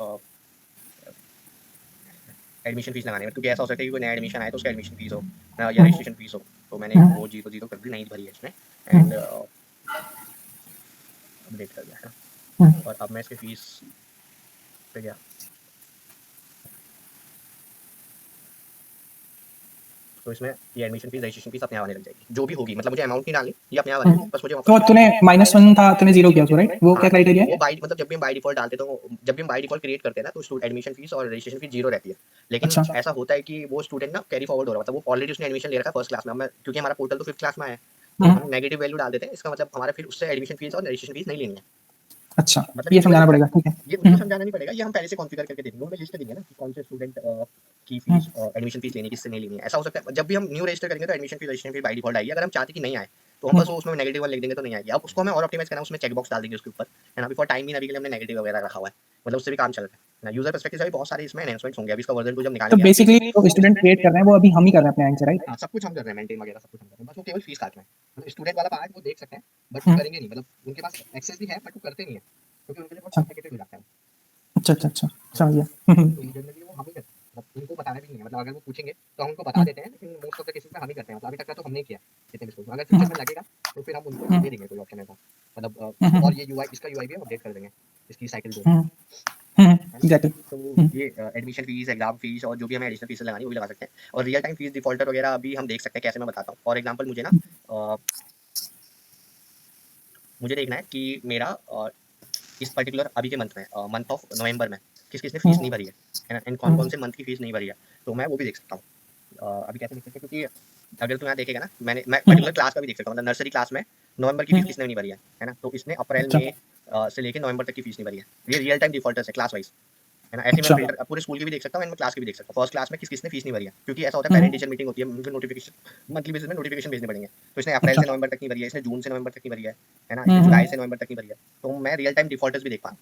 एडमिशन फीस लगानी है, क्योंकि ऐसा हो सकता है कि कोई नया एडमिशन आए तो उसका एडमिशन फीस हो या हम्म, रजिस्ट्रेशन फीस हो, तो मैंने हम्म, वो जीरो जीरो कर दी, नहीं भरी है इसमें हम्म, एंड अपडेट कर दिया है ना। हम्म। और अब मैं इसकी फीस पे गया, तो इसमें ये एडमिशन फीस रजिस्ट्रेशन फीस अपने आप आने लग जाएगी, जो भी होगी, मतलब मुझे अमाउंट नहीं डालनी, ये अपने आप आ जाएगी, बस मुझे वहाँ पर तो फीस तूने देनी है। -1 था, तूने 0 किया उसको, राइट? वो हाँ, क्या क्राइटेरिया वो है? बाई मतलब जब भी हम बाई डिफ़ॉल्ट डालते हैं तो जब भी हम बाई डिफ़ॉल्ट क्रिएट करते हैं ना, तो एडमिशन फीस और रजिस्ट्रेशन फीस 0 रहती है। लेकिन अच्छा। ऐसा होता है कि वो स्टूडेंट ना कैरी फॉरवर्ड हो रहा है, मतलब वो ऑलरेडी उसने एडमिशन ले रखा है फर्स्ट क्लास में, अब मैं क्योंकि हमारा पोर्टल तो 5th क्लास में आया है, तो हम्म, हम नेगेटिव वैल्यू डाल देते हैं, इसका मतलब हमारा फिर उससे एडमिशन फीस और रजिस्ट्रेशन फीस नहीं लेनी है। अच्छा, मतलब ये ये केवल समझाना एक पड़ेगा, ठीक है। ये उनको समझाना नहीं पड़ेगा, ये हम पहले से कॉन्फ़िगर करके दे देंगे, उनमें लिस्ट देंगे ना कि कौन से स्टूडेंट की हम्म, फीस एडमिशन फीस लेनी है, किससे नहीं लेनी है। ऐसा हो सकता है जब भी हम न्यू रजिस्टर करेंगे तो admission fees registration fees by default आएगी, अगर हम चाहते कि नहीं आए, तो हम हम्म, बस वो उसमें नेगेटिव 1 लिख देंगे तो नहीं आएगी। अब उसको हमें और ऑप्टिमाइज़ करना है, उसमें चेक बॉक्स डाल देंगे उसके ऊपर, है ना। बिफोर टाइम इन अभी के लिए हमने नेगेटिव वगैरह रखा हुआ है, मतलब उससे भी काम चल रहा है ना। यूज़र पर्सपेक्टिव से भी बहुत सारे इसमें एनहांसमेंट्स होंगे, अभी इसका वर्जन 2 जब तो निकालेंगे हम। बेसिकली जो स्टूडेंट क्रिएट कर रहे हैं वो अभी हम ही कर रहे हैं अपने एंड से, राइट? हाँ, सब कुछ हम कर रहे हैं, मेंटेन वगैरह सब कुछ हम कर रहे हैं, बस वो केवल फीस काटना है। मतलब स्टूडेंट वाला पार्ट वो देख सकते हैं, बट वो हम्म, करेंगे नहीं, मतलब उनके पास एक्सेस भी है बट वो करते नहीं है, क्योंकि उनके लिए बहुत अच्छा, कॉम्प्लिकेटेड हो जाता है। अच्छा, अच्छा, अच्छा, है ना? समझ गया। तो जनरली वो हम ही करते हैं, मतलब उनको बताना भी नहीं है, मतलब अगर वो पूछेंगे तो हम उनको बता हम्म, देते हैं, लेकिन मोस्ट ऑफ द केसेस में हम ही करते हैं, मतलब अभी तक का तो हमने ही किया है जितने भी स्कूल में। अगर हम्म, फ्यूचर में लगेगा तो फिर हम उनको हम्म, दे देंगे कोई ऑप्शन ऐसा, मतलब हम्म, और ये यूआई, इसका यूआई भी हम अपडेट कर देंगे, इसकी साइकिल जो है हम्म, है ना। एग्जैक्टली। तो ये एडमिशन फीस, एग्जाम फीस और जो भी हमें एडिशनल फीस लगानी है वो भी लगा सकते हैं, और रियल टाइम फीस डिफॉल्टर वगैरह अभी हम देख सकते हैं कैसे, मैं बताता हूँ। फॉर एग्जाम्पल मुझे देखना है कि मेरा इस पर्टिकुलर अभी के मंथ में मंथ ऑफ नवंबर में किस किसने फीस नहीं भरी है ना, एंड कौन कौन से मंथ की फीस नहीं भरी है, तो मैं वो भी देख सकता हूँ। अभी कैसे देख सकते हैं, क्योंकि अगर तुम यहाँ देखेगा ना, मैं पर्टिकुलर क्लास का भी देख सकता हूँ, मतलब नर्सरी क्लास में नवंबर की फीस किसने नहीं भरी है ना, तो इसने अप्रैल अच्छा, में से लेके नवंबर तक की फीस नहीं भरी है। ये रियल टाइम डिफॉल्टर्स है क्लास वाइज, है ना। ऐसे मैं अच्छा। फिल्टर पूरे स्कूल की भी देख सकता हूँ एंड मैं क्लास की भी देख सकता हूँ, फर्स्ट क्लास में किस किसने फीस नहीं भरी है, क्योंकि ऐसा होता है पेरेंट टीचर मीटिंग होती है, उनको नोटिफिकेशन मंथली बेसिस में नोटिफिकेशन भेजने पड़ेंगे, तो इसने अप्रैल अच्छा। से नवंबर तक नहीं भरी है, इसने जून से नवंबर तक नहीं भरी है ना, इसने जुलाई से नवंबर तक नहीं भरी है, तो मैं रियल टाइम डिफॉल्टर्स भी देख पाऊँ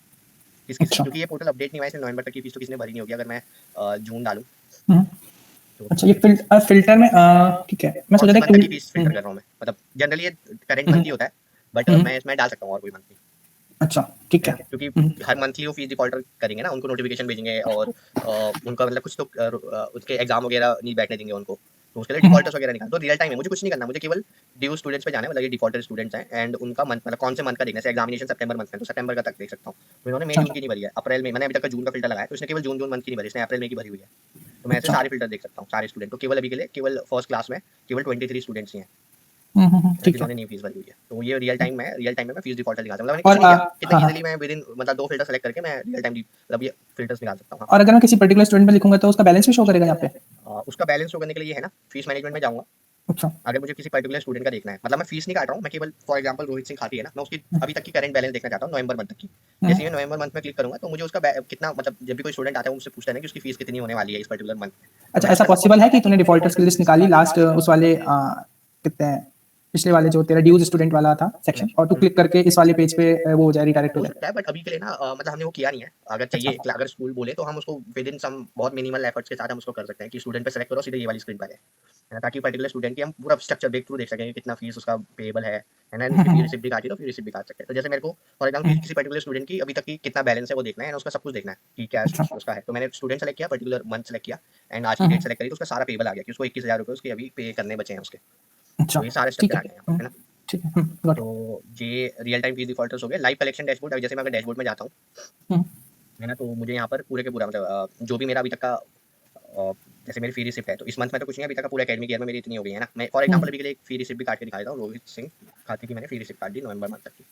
किस किस, अच्छा। क्योंकि ये पोर्टल अपडेट नहीं हुआ है, इसलिए नवंबर तक की फीस तो किसी ने भरी नहीं होगी, अगर मैं जून डालूँ हम्म, तो अच्छा, ये फिल्टर में ठीक है, मैं कौन सोच से रहा मंथ था तक कि की फीस फिल्टर कर रहा हूँ मैं, मतलब जनरली ये करेंट मंथ हम्म, ही होता है, बट हम्म, मैं इसमें डाल सकता हूँ और कोई मंथ भी, अच्छा, ठीक है है। ना, क्योंकि हम्म, हर मंथली वो फीस डिफॉल्टर करेंगे ना, उनको नोटिफिकेशन भेजेंगे और उनका मतलब कुछ तो उसके एग्जाम वगैरह नहीं बैठने देंगे उनको, तो उसके लिए हम्म, डिफॉल्टर्स वगैरह निकाल, तो रियल टाइम है, मुझे कुछ नहीं करना, मुझे केवल ड्यू स्टूडेंट्स पे जाना है, मतलब ये डिफॉल्टर स्टूडेंट्स हैं एंड उनका मंथ, मतलब कौन से मंथ का देखना है, एग्जामिनेशन सितंबर मंथ में तो सितंबर का तक देख सकता हूँ, तो इन्होंने मई अच्छा, जून की नहीं भरी है, अप्रैल में मैंने अभी तक का जून का फिल्टर लगाया, तो इसने केवल जून जून मंथ की नहीं भरी, इसने अप्रैल में की भरी हुई है, तो मैं ऐसे अच्छा। सारे फिल्टर देख सकता हूँ सारे स्टूडेंट, तो केवल अभी के लिए केवल फर्स्ट क्लास में केवल 23 स्टूडेंट्स ही हैं ठीक है। जिन्होंने नहीं फीस भरी हुई है, तो ये रियल टाइम में मैं फीस डिफॉल्टर दिखाता हूँ, मतलब मैंने और कुछ नहीं किया, कितना हाँ, हाँ। इजीली मैं विद इन मतलब दो फिल्टर सेलेक्ट करके मैं रियल टाइम मतलब ये फिल्टर्स निकाल सकता हूँ। हाँ, और अगर मैं किसी पर्टिकुलर स्टूडेंट में लिखूंगा तो उसका बैलेंस भी शो करेगा यहाँ पे? उसका बैलेंस शो करने के लिए ये है ना, फीस मैनेजमेंट में जाऊँगा, अच्छा। अगर मुझे किसी पर्टिकुलर स्टूडेंट का देखना है, मतलब मैं फीस नहीं काट रहा हूँ, मैं केवल फॉर एग्जांपल रोहित सिंह खाती है ना, मैं उसकी अभी तक की करंट बैलेंस देखना चाहता हूँ नवंबर मंथ तक की। हम्म, जैसे ही मैं नवंबर मंथ में क्लिक करूंगा तो मुझे उसका कितना, मतलब जब भी कोई स्टूडेंट आता है वो मुझसे पूछता है ना कि उसकी फीस कितनी होने वाली है इस पर्टिकुलर मंथ, तो अच्छा, मैंने ऐसा उसका सब पॉसिबल है कि तूने डिफॉल्टर्स की लिस्ट निकाली लास्ट उस वाले कितने हैं, पिछले वाले जो तेरा ड्यूज स्टूडेंट वाला था सेक्शन, और तू क्लिक करके इस वाले पेज पे वो हो जाए, रिडायरेक्ट हो हो जाए? सकता है, बट अभी के लिए ना मतलब हमने वो किया नहीं है, अगर अच्छा, चाहिए अगर स्कूल बोले तो हम उसको विद इन सम बहुत मिनिमल एफर्ट्स के साथ हम उसको कर सकते हैं कि स्टूडेंट पे सेलेक्ट करो सीधे ये वाली स्क्रीन पर है ना, ताकि पर्टिकुलर स्टूडेंट की हम पूरा स्ट्रक्चर देख थ्रू देख सकें कि कितना फीस उसका पेएबल है ना, उसकी फी रिसिप्ट भी काटी तो फी रिसिप्ट भी काट सकते हैं, तो जैसे मेरे को फॉर एग्जाम्पल किसी पर्टिकुलर स्टूडेंट की अभी तक की कितना बैलेंस है वो देखना है और उसका सब कुछ देखना है कि क्या अच्छा, उसका है, तो मैंने स्टूडेंट सेलेक्ट किया, पर्टिकुलर मंथ सेलेक्ट किया एंड आज की डेट हम्म, सेलेक्ट करी, तो उसका सारा पेबल आ गया कि उसको 21,000 रुपये उसके अभी पे करने बचे हैं उसके, अच्छा, तो ये सारे ठीक स्ट्रक्चर है। आ गए यहाँ पर, है ना। ठीक है। गॉट तो ये रियल टाइम फीस डिफॉल्टर्स हो गए। लाइव कलेक्शन डैशबोर्ड, अभी जैसे मैं अगर डैशबोर्ड में जाता हूँ, इट। है ना, तो मुझे यहाँ पर पूरे के पूरा मतलब जो भी मेरा अभी तक का जैसे मेरी फी रिसिप्ट है, तो इस मंथ में तो कुछ नहीं, अभी तक का पूरे एकेडमिक ईयर में मेरी इतनी हो गई है ना। मैं फॉर एग्जांपल अभी के लिए एक फी रिसिप्ट भी काट के दिखा देता हूँ। रोहित सिंह खाते की मैंने फी रिसिप्ट काट दी नवंबर मंथ तक की,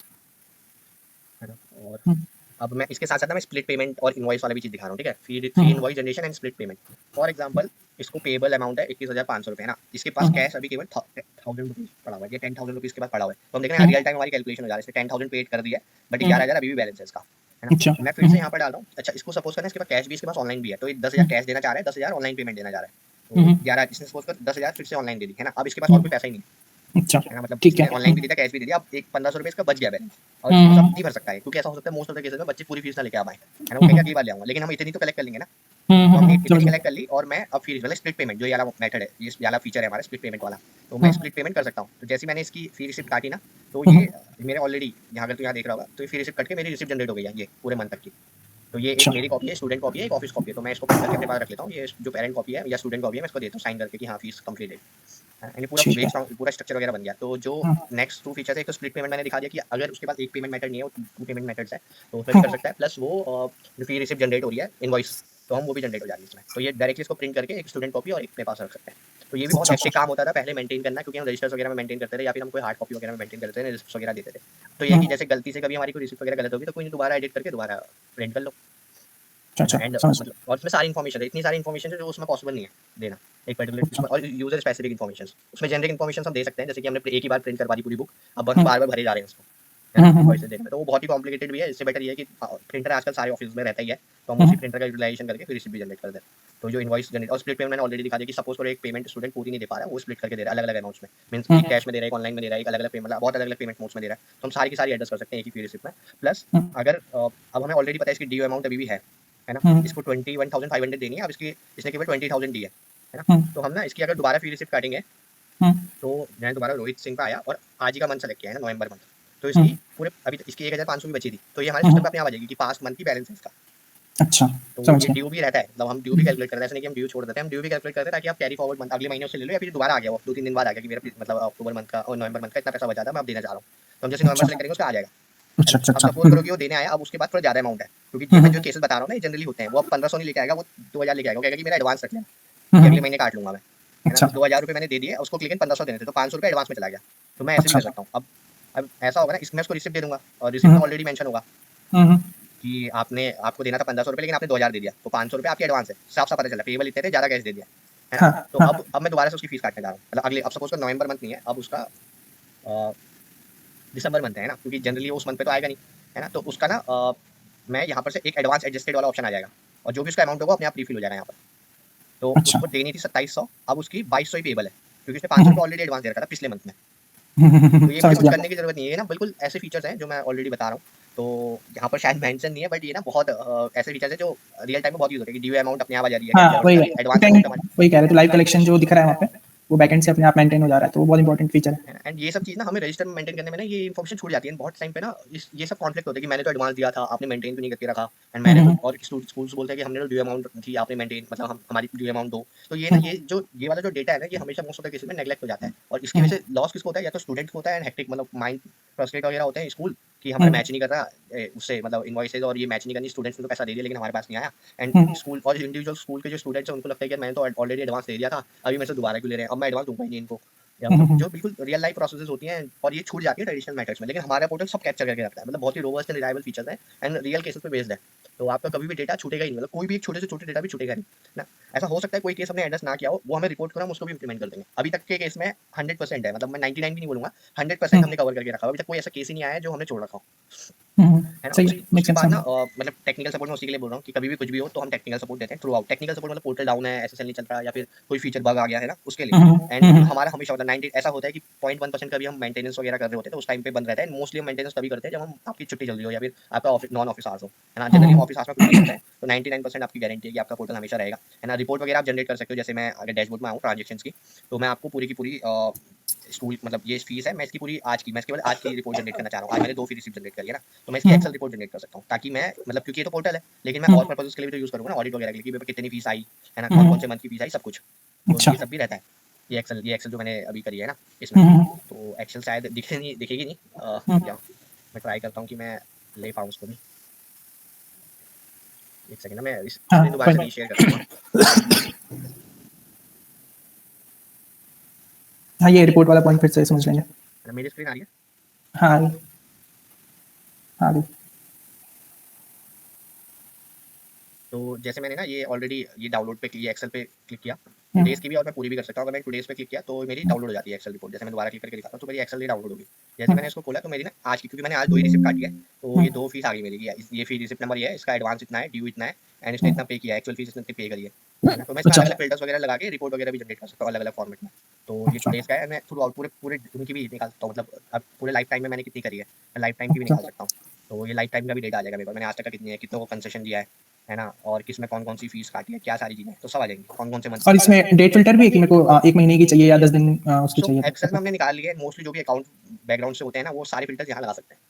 है ना। और अब मैं इसके साथ साथ ना मैं स्प्लिट पेमेंट और इनवॉइस वाला भी चीज़ दिखा रहा हूँ, ठीक है। Fee invoice generation and split payment. For example इसको पेबल अमाउंट है 21,500 रुपये, है ना। इसके पास कैश अभी केवल 1000 रुपीज़ पड़ा हुआ है, ये 10,000 रुपीज़ के पास पड़ा हुआ है। तो हम देख रहे हैं रियल टाइम हमारी कैलकुलेशन हो जा रही है, इसने 10,000 पेड कर दिया है, बट 11,000 अभी भी बैलेंस है इसका, है ना। अच्छा। मैं फिर से यहाँ पर डाल रहा हूँ। अच्छा, इसको सपोज करना है इसके पास कैश भी, इसके पास ऑनलाइन भी है, तो ये 10,000 कैश देना चाह रहा है, 10,000 ऑनलाइन पेमेंट देना चाह रहा है। तो 11 इसने सपोज कर 10,000 फिर से ऑनलाइन दे दी, है ना। अब इसके पास और कोई पैसा ही नहीं अच्छा, है ना, मतलब ठीक इसने है। ऑनलाइन भी दिया, कैश भी दे दिया। अब एक 1,500 रुपये इसका बच गया बैलेंस, और वो सब नहीं भर सकता है, क्योंकि ऐसा हो सकता है मोस्ट ऑफ द केसेस में बच्चे पूरी फीस ना लेके आ पाए, है ना। वो कहेंगे अगली बार ले आऊंगा, लेकिन हम इतनी तो कलेक्ट कर लेंगे ना। तो हमने समझ इतनी गया। कलेक्ट कर ली, और मैं अब फीस वाला स्प्लिट पेमेंट, जो ये वाला मेथड है, ये वाला फीचर है हमारा स्प्लिट पेमेंट वाला, तो मैं स्प्लिट पेमेंट कर सकता हूँ। तो जैसे मैंने इसकी फी रिसिप्ट काटी ना, तो ये मेरे ऑलरेडी यहाँ, अगर तू यहाँ देख रहा होगा, तो ये फी रिसिप्ट कट के मेरी रिसिप्ट जनरेट हो गई है ये पूरे मंथ तक की। तो ये एक अच्छा। मेरी कॉपी है, स्टूडेंट कॉपी है, एक ऑफिस कॉपी है। तो मैं इसको प्रिंट करके अपने पास रख लेता हूँ। ये जो पेरेंट कॉपी है या स्टूडेंट कॉपी है, मैं इसको देता हूँ साइन करके कि हाँ फीस कंप्लीटेड, यानी पूरा ठीक है। बेस्ड पूरा स्ट्रक्चर वगैरह बन गया। तो जो नेक्स्ट टू फीचर्स है, एक तो स्प्लिट पेमेंट मैंने दिखा दिया कि अगर उसके पास एक पेमेंट मेथड नहीं है, वो टू पेमेंट मेथड्स है, तो उसमें भी कर सकता है। प्लस वो जो फी रिसिप्ट जनरेट हो रही है इनवॉइस, तो हम वो भी जनरेट हो जा रही है इसमें। तो ये डायरेक्टली इसको प्रिंट करके एक स्टूडेंट कॉपी और एक अपने पास रख सकते हैं। तो ये भी बहुत अच्छा, हेक्टिक अच्छा। काम होता था पहले मेंटेन करना, क्योंकि हम रजिस्टर्स वगैरह में मेंटेन करते थे, या फिर हम कोई हार्ड कॉपी वगैरह में मेंटेन करते थे, रिसिप्ट वगैरह देते थे। तो ये है कि जैसे गलती से कभी हमारी कोई रिसिप्ट वगैरह गलत होगी, तो कोई दोबारा एडिट करके दोबारा प्रिंट कर लो, अच्छा, है ना। अच्छा, एंड समझ मतलब और इसमें सारी इन्फॉर्मेशन है, इतनी सारी इन्फॉर्मेशन है जो उसमें पॉसिबल नहीं है देना एक पर्टिकुलर अच्छा। उसमें, और यूजर स्पेसिफिक इन्फॉर्मेशन। उसमें जेनरिक इन्फॉर्मेशन हम दे सकते हैं, जैसे कि हमने एक ही बार प्रिंट करवा दी पूरी बुक, अब हम बार बार भरे जा रहे हैं उसको, है ना, इनवॉइस देखना। तो वो बहुत ही कॉम्प्लिकेटेड भी है। इससे बेटर ये है कि प्रिंटर आजकल सारे ऑफिस में रहता ही है, तो हम उसी प्रिंटर का यूटिलाइजेशन करके फिर रिसिप्ट भी जनरेट कर दें। तो जो इनवॉइस जनरेट और स्प्लिट पेमेंट मैंने ऑलरेडी दिखा दिया कि सपोज करो एक पेमेंट स्टूडेंट पूरी नहीं दे पा रहा है, वो स्प्लिट करके दे रहा है अलग अलग अमाउंट्स में, मींस एक कैश में दे रहा है, एक ऑनलाइन में दे रहा है, एक अलग अलग पेमेंट, बहुत अलग अलग पेमेंट मोड्स में दे रहा है, तो हम सारी की सारी एडजस्ट कर सकते हैं एक ही फी रिसिप्ट में। प्लस अगर अब हमें ऑलरेडी पता है इसकी ड्यू अमाउंट अभी भी है ना, इसको 21,500 देनी है। अब इसकी इसने केवल 20,000 दी है ना। तो हम ना इसकी अगर दोबारा फी रिसिप्ट काटेंगे, तो मैंने दोबारा रोहित सिंह का आया और आज ही का मंथ सेलेक्ट किया है ना, नवंबर मंथ। तो इसकी पूरे अभी इसकी 1,500 की बची थी, तो ये हमारे सिस्टम पे अपने आप आ जाएगी कि पास्ट मंथ की बैलेंस है इसका। अच्छा, तो समझ ये गया। ड्यू भी रहता है, मतलब हम ड्यू भी कैलकुलेट करते हैं, ऐसा नहीं कि हम ड्यू छोड़ देते हैं, हम ड्यू भी कैलकुलेट करते हैं ताकि आप कैरी फॉरवर्ड मंथ अगले महीने से ले लो, या फिर दोबारा आ गया वो 2-3 दिन बाद आ गया कि मेरा मतलब अक्टूबर मंथ का और नवंबर मंथ का इतना पैसा बचा था, मैं अब देना चाह रहा हूँ। तो हम जैसे नवंबर अच्छा, सेलेक्ट करेंगे उसका आ जाएगा, है अच्छा, ना। अच्छा, अब अच्छा। सपोज करो कि वो देने आया, अब उसके बाद थोड़ा ज़्यादा अमाउंट है, क्योंकि ये मैं जो केसेस बता रहा हूँ ना, ये जनरली होते हैं। वो अब 1,500 नहीं लेके आएगा, वो 2,000 लेके आएगा, वो कहेगा कि मेरा एडवांस रख लेना, कि अगले महीने काट लूंगा मैं, है ना। अच्छा, तो 2,000 रुपये मैंने दे दिए, उसको लेकिन 1,500 देने थे, तो 500 रुपये एडवांस में चला गया। तो मैं ऐसे भी अच्छा, कर अच्छा। सकता हूँ। अब ऐसा होगा ना, इसमें उसको रिसिप्ट दे दूंगा, और रिसिप्ट में ऑलरेडी मेंशन होगा कि आपको देना था 1,500 रुपये, लेकिन आपने 2,000 दे दिया, तो 500 रुपये आपके एडवांस है। साफ साफ पता चला पेबल इतने थे, ज़्यादा कैश दे दिया, है ना। हाँ, तो हाँ। अब मैं दोबारा से उसकी फीस काटने जा रहा हूँ, मतलब अगले, अब सपोज कर नवंबर मंथ नहीं है, अब उसका दिसंबर मंथ है ना, क्योंकि जनरली उस मंथ पे तो आएगा नहीं, है ना। तो उसका ना मैं यहाँ पर से एक एडवांस एडजस्टेड वाला ऑप्शन आ जाएगा, और जो भी उसका अमाउंट होगा अपने आप रिफिल हो जाएगा यहाँ पर। तो अच्छा। उसको देनी थी 2,700, अब उसकी 2,200 ही पेबल है, क्योंकि उसने 500 रुपये ऑलरेडी एडवांस दे रखा था पिछले मंथ में। तो ये मुझे समझ कुछ गया। करने की जरूरत नहीं है, ये ना बिल्कुल ऐसे फीचर्स हैं जो मैं ऑलरेडी बता रहा हूँ। तो यहाँ पर शायद मेंशन नहीं है, बट ये ना बहुत ऐसे फीचर्स है जो रियल टाइम में बहुत यूज होते हैं, कि ड्यू अमाउंट अपने आप आ जा रही है हाँ, कैलकुलेट वही होकर, एडवांस अमाउंट हमारी, वही कह रहे थे, लाइव कलेक्शन जो दिख रहा है वहाँ पे, वो बैकएंड से अपने आप मेंटेन हो जा रहा है, तो वो बहुत इंपॉर्टेंट फीचर है। है ना। एंड ये सब चीज़ ना हमें रजिस्टर में मेंटेन करने में ना ये इन्फॉर्मेशन छूट जाती है बहुत टाइम पे ना। ये सब कॉन्फ्लिक्ट होते हैं कि मैंने तो एडवांस दिया था, आपने मेंटेन क्यों नहीं करके रखा, एंड मैंने तो, और स्कूल्स बोलते हैं कि हमने तो ड्यू अमाउंट थी, आपने मेंटेन, मतलब हम हमारी ड्यू अमाउंट दो। तो ये ना ये वाला जो डेटा है ना, ये हमेशा मोस्ट ऑफ द केसेस में नेग्लेक्ट हो जाता है, और इसकी वजह से लॉस किसको होता है, या तो स्टूडेंट को होता है, एंड हेक्टिक मतलब माइंड फ्रस्ट्रेट वगैरह होते हैं स्कूल, कि हमारा मैच नहीं कर रहा उससे, मतलब इनवॉइसेज, और ये मैच नहीं करनी, स्टूडेंट्स ने तो पैसा दे दिया लेकिन हमारे पास नहीं आया। एंड स्कूल और इंडिविजुअल स्कूल के जो स्टूडेंट्स हैं उनको लगता है कि मैं तो ऑलरेडी एडवांस दे दिया था, अभी मेरे से दोबारा क्यों ले रहे हैं, अब मैं एडवांस दूंगा ही नहीं इनको, या मतलब जो बिल्कुल रियल लाइफ प्रोसेसेस होती हैं, और ये छूट जाती है ट्रेडिशनल मैटर्स में। लेकिन हमारा पोर्टल सब कैप्चर करके रखता है, मतलब बहुत ही रोबस्ट एंड रिलायबल फीचर्स है, एंड रियल केसेस पे बेस्ड है। तो आपका कभी भी डेटा छूटेगा ही नहीं, मतलब कोई भी एक छोटे से छोटे डेटा भी छूटेगा नहीं ना। ऐसा हो सकता है कोई केस हमने एड्रेस ना किया हो, वो हमें रिपोर्ट करो, हम उसको भी इंप्लीमेंट कर देंगे। अभी तक के केस में 100% है, मतलब मैं 99 भी नहीं बोलूंगा, 100% हमने कवर करके रखा हो। अभी तक कोई ऐसा केस ही नहीं आया है जो हमने छोड़ रखा हो, है ना। सही है, उसी मेक उसके सेंस बाद ना समझ। मतलब टेक्निकल सपोर्ट में उसी के लिए बोल रहा हूँ कि कभी भी कुछ भी हो तो हम टेक्निकल सपोर्ट देते हैं थ्रू आउट। टेक्निकल सपोर्ट मतलब पोर्टल डाउन है, एसएसएल नहीं चल रहा, या फिर कोई फीचर बग आ गया है ना, उसके लिए। एंड हमारा हमेशा मतलब 90 ऐसा होता है कि 0.1% का भी हम मेंटेनेंस वगैरह कर रहे होते हैं, तो उस टाइम पे बंद रहता है। मोस्टली हम मेंटेनेंस तभी करते हैं जब हम आपकी छुट्टी चल रही हो, या फिर आपका ऑफिस नॉन ऑफिस आवर्स हो, है ना। जनरली हम ऑफिस आवर्स में कुछ नहीं करते हैं, तो 99% आपकी गारंटी है कि आपका पोर्टल हमेशा रहेगा, है ना। रिपोर्ट वगैरह आप जनरेट कर सकते हो, जैसे मैं अगर डैशबोर्ड में आऊँ ट्रांजेक्शन की, तो मैं आपको पूरी की पूरी स्कूल मतलब ये फीस है, मैं इसकी पूरी आज की, मैं केवल आज की रिपोर्ट जनरेट करना चाह रहा हूँ। आज मैंने 2 फी रिसिप्ट जनरेट करी है ना, तो मैं इसकी एक्सेल रिपोर्ट जनरेट कर सकता हूँ, ताकि मैं मतलब, क्योंकि ये तो पोर्टल है, लेकिन मैं और पर्पसेस के लिए भी तो यूज़ करूँगा ना, ऑडिट वगैरह के लिए, कि कितनी फीस आई, है ना, कौन कौन से मंथ की फीस आई, सब कुछ। तो अच्छा। ये सब भी रहता है। ये एक्सेल जो मैंने अभी करी है ना इसमें, तो एक्सेल शायद दिखेगी नहीं। रुक जाओ, मैं ट्राई करता हूँ कि मैं ले पाऊँ उसको भी। एक सेकंड ना, मैं इस हाँ स्क्रीन दोबारा कोई से नहीं। रीशेयर कर दूँगा। हाँ ये रिपोर्ट वाला पॉइंट फिर से समझ लेंगे। मेरी स्क्रीन आ रही है? हाँ हाँ तो जैसे मैंने ना ये ऑलरेडी ये डाउनलोड पे ये एक्सेल पे क्लिक किया, टुडेज़ की भी, और मैं पूरी भी कर सकता हूँ। अगर मैं टुडेज़ पे क्लिक किया तो मेरी डाउनलोड हो जाती है एक्सेल रिपोर्ट। जैसे मैं दोबारा क्लिक करके दिखाता हूँ तो मेरी एक्सेल डाउनलोड होगी। जैसे मैंने इसको खोला तो मेरी ना आज की, क्योंकि मैंने आज 2 ही रिसिप्ट काटी है, तो ये 2 फीस आ गई मेरी कि ये फी रिसिप्ट नंबर ये है, इसका एडवांस इतना है, ड्यू इतना है, एंड इसने इतना पे किया है, एक्चुअल फीस इसने पे करी है ना? तो मैं इसमें अच्छा अलग-अलग फ़िल्टर्स वगैरह लगा के रिपोर्ट वगैरह भी जनरेट कर सकता हूँ अलग-अलग फॉर्मेट में। तो ये अच्छा टुडेज़ का है, मैं थ्रू आउट पूरे पूरे उनकी भी निकाल सकता हूँ, मतलब अब पूरे लाइफ टाइम में मैंने कितनी करी है, मैं लाइफ टाइम की भी अच्छा निकाल सकता हूँ। तो ये लाइफ टाइम का भी डेटा आ जाएगा मेरे पास, मैंने आज तक का कितनी है, कितनों को कंसेशन दिया है ना? और किसमें कौन-कौन सी फीस काटी है, क्या सारी चीज़ें, तो सब आ जाएँगी, कौन-कौन से मंथ और की। इसमें डेट फिल्टर भी है कि मेरे को 1 महीने की चाहिए या 10 दिन उसकी सो चाहिए एक्सेल में तो। हमने निकाल लिए मोस्टली जो भी अकाउंट बैकग्राउंड से होते हैं ना, वो सारे फिल्टर्स यहाँ लगा सकते हैं।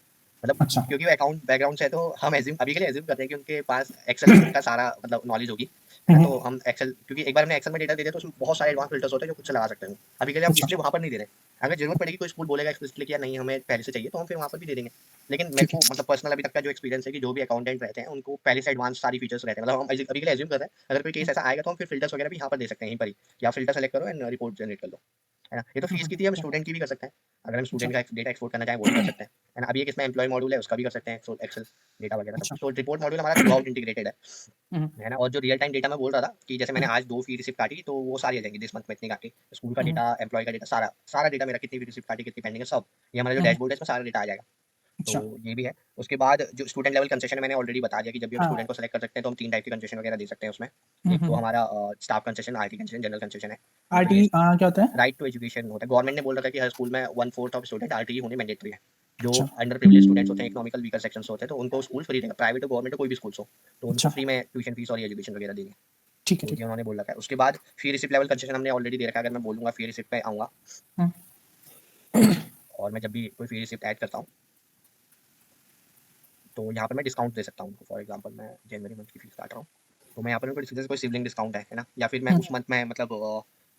मतलब अच्छा क्योंकि वो अकाउंट बैकग्राउंड से है, तो हम एज्यूम अभी के लिए एज्यूम करते हैं कि उनके पास एक्सेल का सारा मतलब नॉलेज होगी, है ना? तो हम एक्सेल, क्योंकि एक बार हमने एक्सेल में डेटा दे दिया तो उसमें बहुत सारे एडवांस फिल्टर्स होते हैं जो खुद से लगा सकते हैं। अभी के लिए हम अच्छा इसलिए वहाँ पर नहीं दे रहे हैं। अगर जरूरत पड़ेगी, कोई स्कूल बोलेगा एक्सप्लिसिटली कि यार नहीं हमें पहले से चाहिए, तो हम फिर वहाँ पर भी दे देंगे। लेकिन मेरे ठीक है को मतलब पर्सनल अभी तक का जो एक्सपीरियंस है कि जो भी अकाउंटेंट रहते हैं उनको पहले से एडवांस सारी फीचर्स रहते हैं। मतलब हम अभी के लिए एज्यूम कर रहे हैं, अगर कोई केस ऐसा आएगा तो हम फिर फिल्टर्स वगैरह भी यहाँ पर दे सकते हैं, यहीं पर ही, या फिल्टर सेलेक्ट करो एंड रिपोर्ट जनरेट कर लो, है ना? ये तो फीस की थी, हम स्टूडेंट की भी कर सकते हैं। अगर हम अच्छा स्टूडेंट का डेटा एक्सपोर्ट करना चाहें वो भी कर सकते हैं, है ना? अभी एक इसमें एम्प्लॉय मॉड्यूल है, उसका भी कर सकते हैं, एक्सेल डेटा वगैरह सब अच्छा कुछ। तो रिपोर्ट मॉड्यूल हमारा थ्रू आउट इंटीग्रेटेड हम्म, है ना? और जो रियल टाइम डेटा मैं बोल रहा था कि जैसे मैंने आज 2 फी रिसिप्ट काटी, तो वो सारी आ जाएँगी, दिस मंथ में इतनी काटी। स्कूल का हम्म, डेटा, एम्प्लॉयी का डेटा, सारा सारा डेटा मेरा, कितनी भी रिसिप्ट काटी, कितनी पेंडिंग है, सब। ये हमारा जो हम्म, डैशबोर्ड है इसमें सारा डेटा आ जाएगा। तो अच्छा ये भी है। उसके बाद जो स्टूडेंट लेवल कंसेशन है, मैंने ऑलरेडी बता दिया कि जब भी हम स्टूडेंट हाँ को सेलेक्ट कर सकते हैं तो हम 3 टाइप के कंसेशन वगैरह दे सकते हैं उसमें। हम्म, एक तो हम्म, हमारा staff concession, RT concession, general concession है ना? तो आरटी ये क्या होता है? राइट टू एजुकेशन होता है। गवर्नमेंट ने बोल रखा है कि हर स्कूल में 1/4 ऑफ स्टूडेंट आरटीई होने मैंडेटरी है। जो अच्छा अंडर प्रिविलेज्ड स्टूडेंट्स होते हैं, इकोनॉमिकल वीकर सेक्शंस होते हैं, तो उनको स्कूल फ्री देगा। प्राइवेट हो, गवर्नमेंट हो, कोई भी स्कूल्स हो, तो उनको अच्छा फ्री में ट्यूशन फीस और ये एजुकेशन वगैरह देंगे। ठीक है तो ठीक ये है उन्होंने बोल रखा है। उसके बाद फी रिसिप्ट लेवल कंसेशन हमने ऑलरेडी दे रखा है। अगर मैं बोलूँगा फी रिसिप्ट पे आऊँगा हम्म, और मैं जब भी कोई फी रिसिप्ट ऐड करता हूँ, तो यहाँ पर मैं डिस्काउंट दे सकता हूँ उनको। फॉर एग्जांपल मैं जनवरी मंथ की फीस काट रहा हूँ, तो मैं यहाँ पर उनको जैसे कोई सिबलिंग डिस्काउंट है ना? या फिर मैं हम्म, उस मंथ में मतलब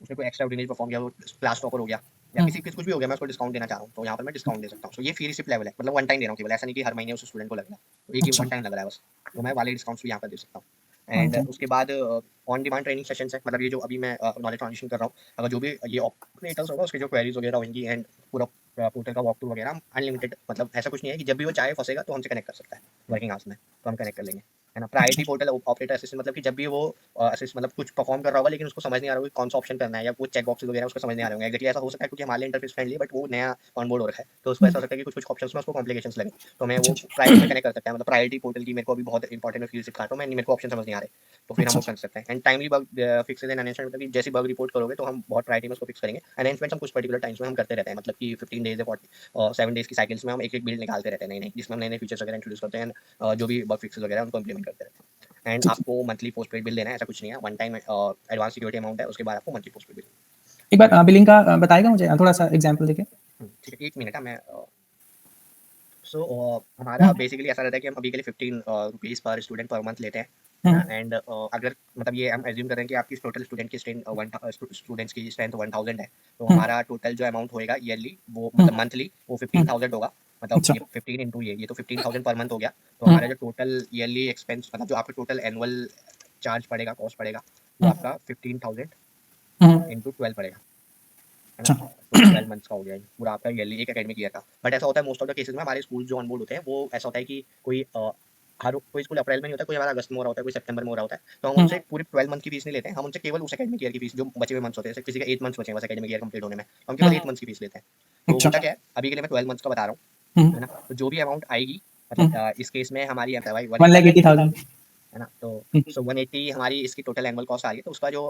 उसने कोई एक्स्ट्रा ऑर्डिनरी परफॉर्म किया, वो क्लास टॉपर हो गया, या हम्म, किसी कुछ भी हो गया, मैं उसको डिस्काउंट देना चाह रहा हूँ, तो यहाँ पर मैं डिस्काउंट दे सकता हूँ। तो ये फी रिसिप्ट लेवल है, मतलब वन टाइम दे रहा हूँ केवल, ऐसा नहीं कि हर महीने उस स्टूडेंट को लगेगा। तो एक ही अच्छा वन टाइम लग रहा है बस, तो मैं वाले डिस्काउंट्स भी यहाँ पर दे सकता हूँ। वन एंड टाइम उसके बाद ऑन डिमांड ट्रेनिंग सेशंस है, मतलब ये जो अभी मैं नॉलेज ट्रांजिशन कर रहा हूँ, अगर जो भी ये ऑपरेटर्स होगा उसके जो क्वेरीज वगैरह होंगी, एंड पूरा पोर्टल का वॉक थ्रू वगैरह, अनलिमिटेड, मतलब ऐसा कुछ नहीं है कि जब भी वो चाहे फंसेगा तो हमसे कनेक्ट कर सकता है वर्किंग आवर्स में, तो हम कनेक्ट कर लेंगे, है ना? अच्छा प्रायोरिटी पोर्टल ऑपरेटर असिस्टेंट, मतलब कि जब भी वो असिस्ट मतलब कुछ परफॉर्म कर रहा होगा लेकिन उसको समझ नहीं आ रहा होगा कि कौन सा ऑप्शन करना है, या वो चेक बॉक्सेस वगैरह उसको समझ नहीं आ रहे होंगे एक्जेक्टली। ऐसा हो सकता है क्योंकि हमारे इंटरफेस फ्रेंडली है, बट वो नया ऑनबोर्ड हो रखा है, तो उसको ऐसा हो सकता है कि कुछ कुछ ऑप्शंस में उसको कॉम्प्लिकेशंस लगे, तो मैं अच्छा वो प्रायोरिटी में कनेक्ट कर सकता है। मतलब प्रायोरिटी पोर्टल की मेरे को अभी बहुत इंपॉर्टेंट फील्ड सिखा रहा हूँ मैं, मेरे को ऑप्शन समझ नहीं आ रहे, तो फिर हम अच्छा वो कर सकते हैं। And timely bug fixes and announcement, मतलब कि जैसी बग रिपोर्ट करोगे तो हम बहुत प्रायोरिटी में उसको फिक्स करेंगे। अनाउंसमेंट हम कुछ पर्टिकुलर टाइम्स में हम करते रहते हैं, मतलब कि 15 डेज या 7 डेज की साइकिल्स में हम एक एक बिल्ड निकालते रहते हैं नई नई, जिसमें हम नए नए फीचर्स वगैरह इंट्रोड्यूस करते हैं, जो भी बग फिक्सेस वगैरह उनको इंप्लीमेंट करते रहते हैं। एंड ठीक है आपको मंथली पोस्ट पेड बिल देना है, ऐसा कुछ नहीं है, one time advance security amount है, उसके बाद आपको मंथली पोस्ट पेड बिल। एक बाकी बार बिलिंग का बताएगा मुझे थोड़ा सा एग्जांपल देके। ठीक है, एक मिनट है, मैं सो हमारा हम्म, बेसिकली ऐसा रहता है कि हम अभी के लिए 15 रुपीज़ पर स्टूडेंट पर मंथ लेते हैं, है ना? हम्म, एंड अगर मतलब ये हम एज्यूम करें कि आपकी टोटल स्टूडेंट की स्ट्रेंथ स्टूडेंट्स की स्ट्रेंथ 1000 है, तो हम्म, हमारा टोटल जो अमाउंट होएगा ईयरली, वो मतलब हम्म, मंथली वो हम्म, 15,000 होगा। मतलब अच्छा ये 15 इंटू ये तो 15,000 पर मंथ हो गया। तो हम्म, हमारा जो टोटल ईयरली एक्सपेंस, मतलब जो आपका टोटल एनुअल चार्ज पड़ेगा, कॉस्ट पड़ेगा, वो हम्म, आपका 15,000 हम्म, इंटू 12 पड़ेगा, है ना? अच्छा तो 12 मंथ्स का हो गया ये पूरा आपका ईयरली एक एकेडमिक ईयर का। बट ऐसा होता है मोस्ट ऑफ द केसेस में हमारे स्कूल जो ऑनबोर्ड होते हैं, वो ऐसा होता है कि हर कोई स्कूल अप्रैल में नहीं होता, कोई हमारा अगस्त में हो रहा होता है, कोई सितंबर में हो रहा होता है, तो हम हम्म, उनसे पूरी 12 मंथ की फीस नहीं लेते हैं, हम उनसे केवल उस एकेडमिक ईयर की फीस, जो बचे हुए मंथ्स होते हैं, जैसे किसी के 8 मंथ्स बचे हैं बस एकेडमिक ईयर कंप्लीट होने में, तो हम केवल 8 हम्म, मंथ्स की फीस लेते हैं। तो अच्छा होता क्या है, अभी के लिए मैं 12 मंथ्स का बता रहा हूँ, हम्म, है ना? तो जो भी अमाउंट आएगी, मतलब हम्म, इस केस में हमारी भाई 180, 1,80,000 है ना? तो हम्म, सो 180 हमारी इसकी टोटल एनुअल कॉस्ट आ रही है, तो उसका जो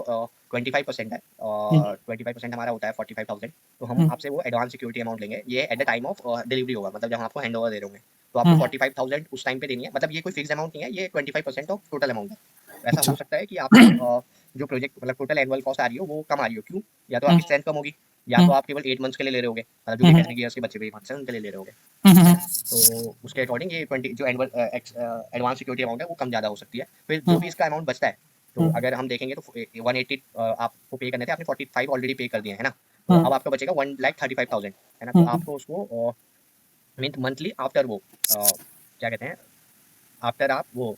25% है, हम्म, 25% हमारा होता है 45,000। तो हम हम्म, आपसे वो एडवांस सिक्योरिटी अमाउंट लेंगे, ये at the time of delivery होगा, मतलब जब हम आपको हैंड ओवर दे रहे होंगे, तो आपको हम्म, 45,000 उस टाइम पे देनी है। मतलब ये कोई फिक्स अमाउंट नहीं है, ये 25% ऑफ टोटल अमाउंट है। ऐसा अच्छा हो सकता है कि आपको जो प्रोजेक्ट मतलब टोटल एनुअल कॉस्ट आ रही हो वो कम आ रही हो, क्यों? या तो हम्म, आपकी स्ट्रेंथ कम होगी, या तो हम्म, आप केवल 8 मंथ्स के लिए ले रहे होगे, मतलब जो भी हम्म, एकेडमिक ईयर्स के बचे हुए मंथ्स हैं उनके लिए ले रहे होगे, हम्म, है ना? तो उसके अकॉर्डिंग ये 20 जो एनुअल एडवांस सिक्योरिटी अमाउंट है वो कम ज़्यादा हो सकती है। फिर जो हम्म, भी इसका अमाउंट बचता है, तो अगर हम देखेंगे तो 180 आपको पे करने थे, आपने 45 ऑलरेडी पे कर दिए हैं, है ना? तो अब आपका बचेगा 1,35,000, है ना? तो आपको उसको मीन मंथली आफ्टर वो क्या कहते हैं, आफ्टर आप वो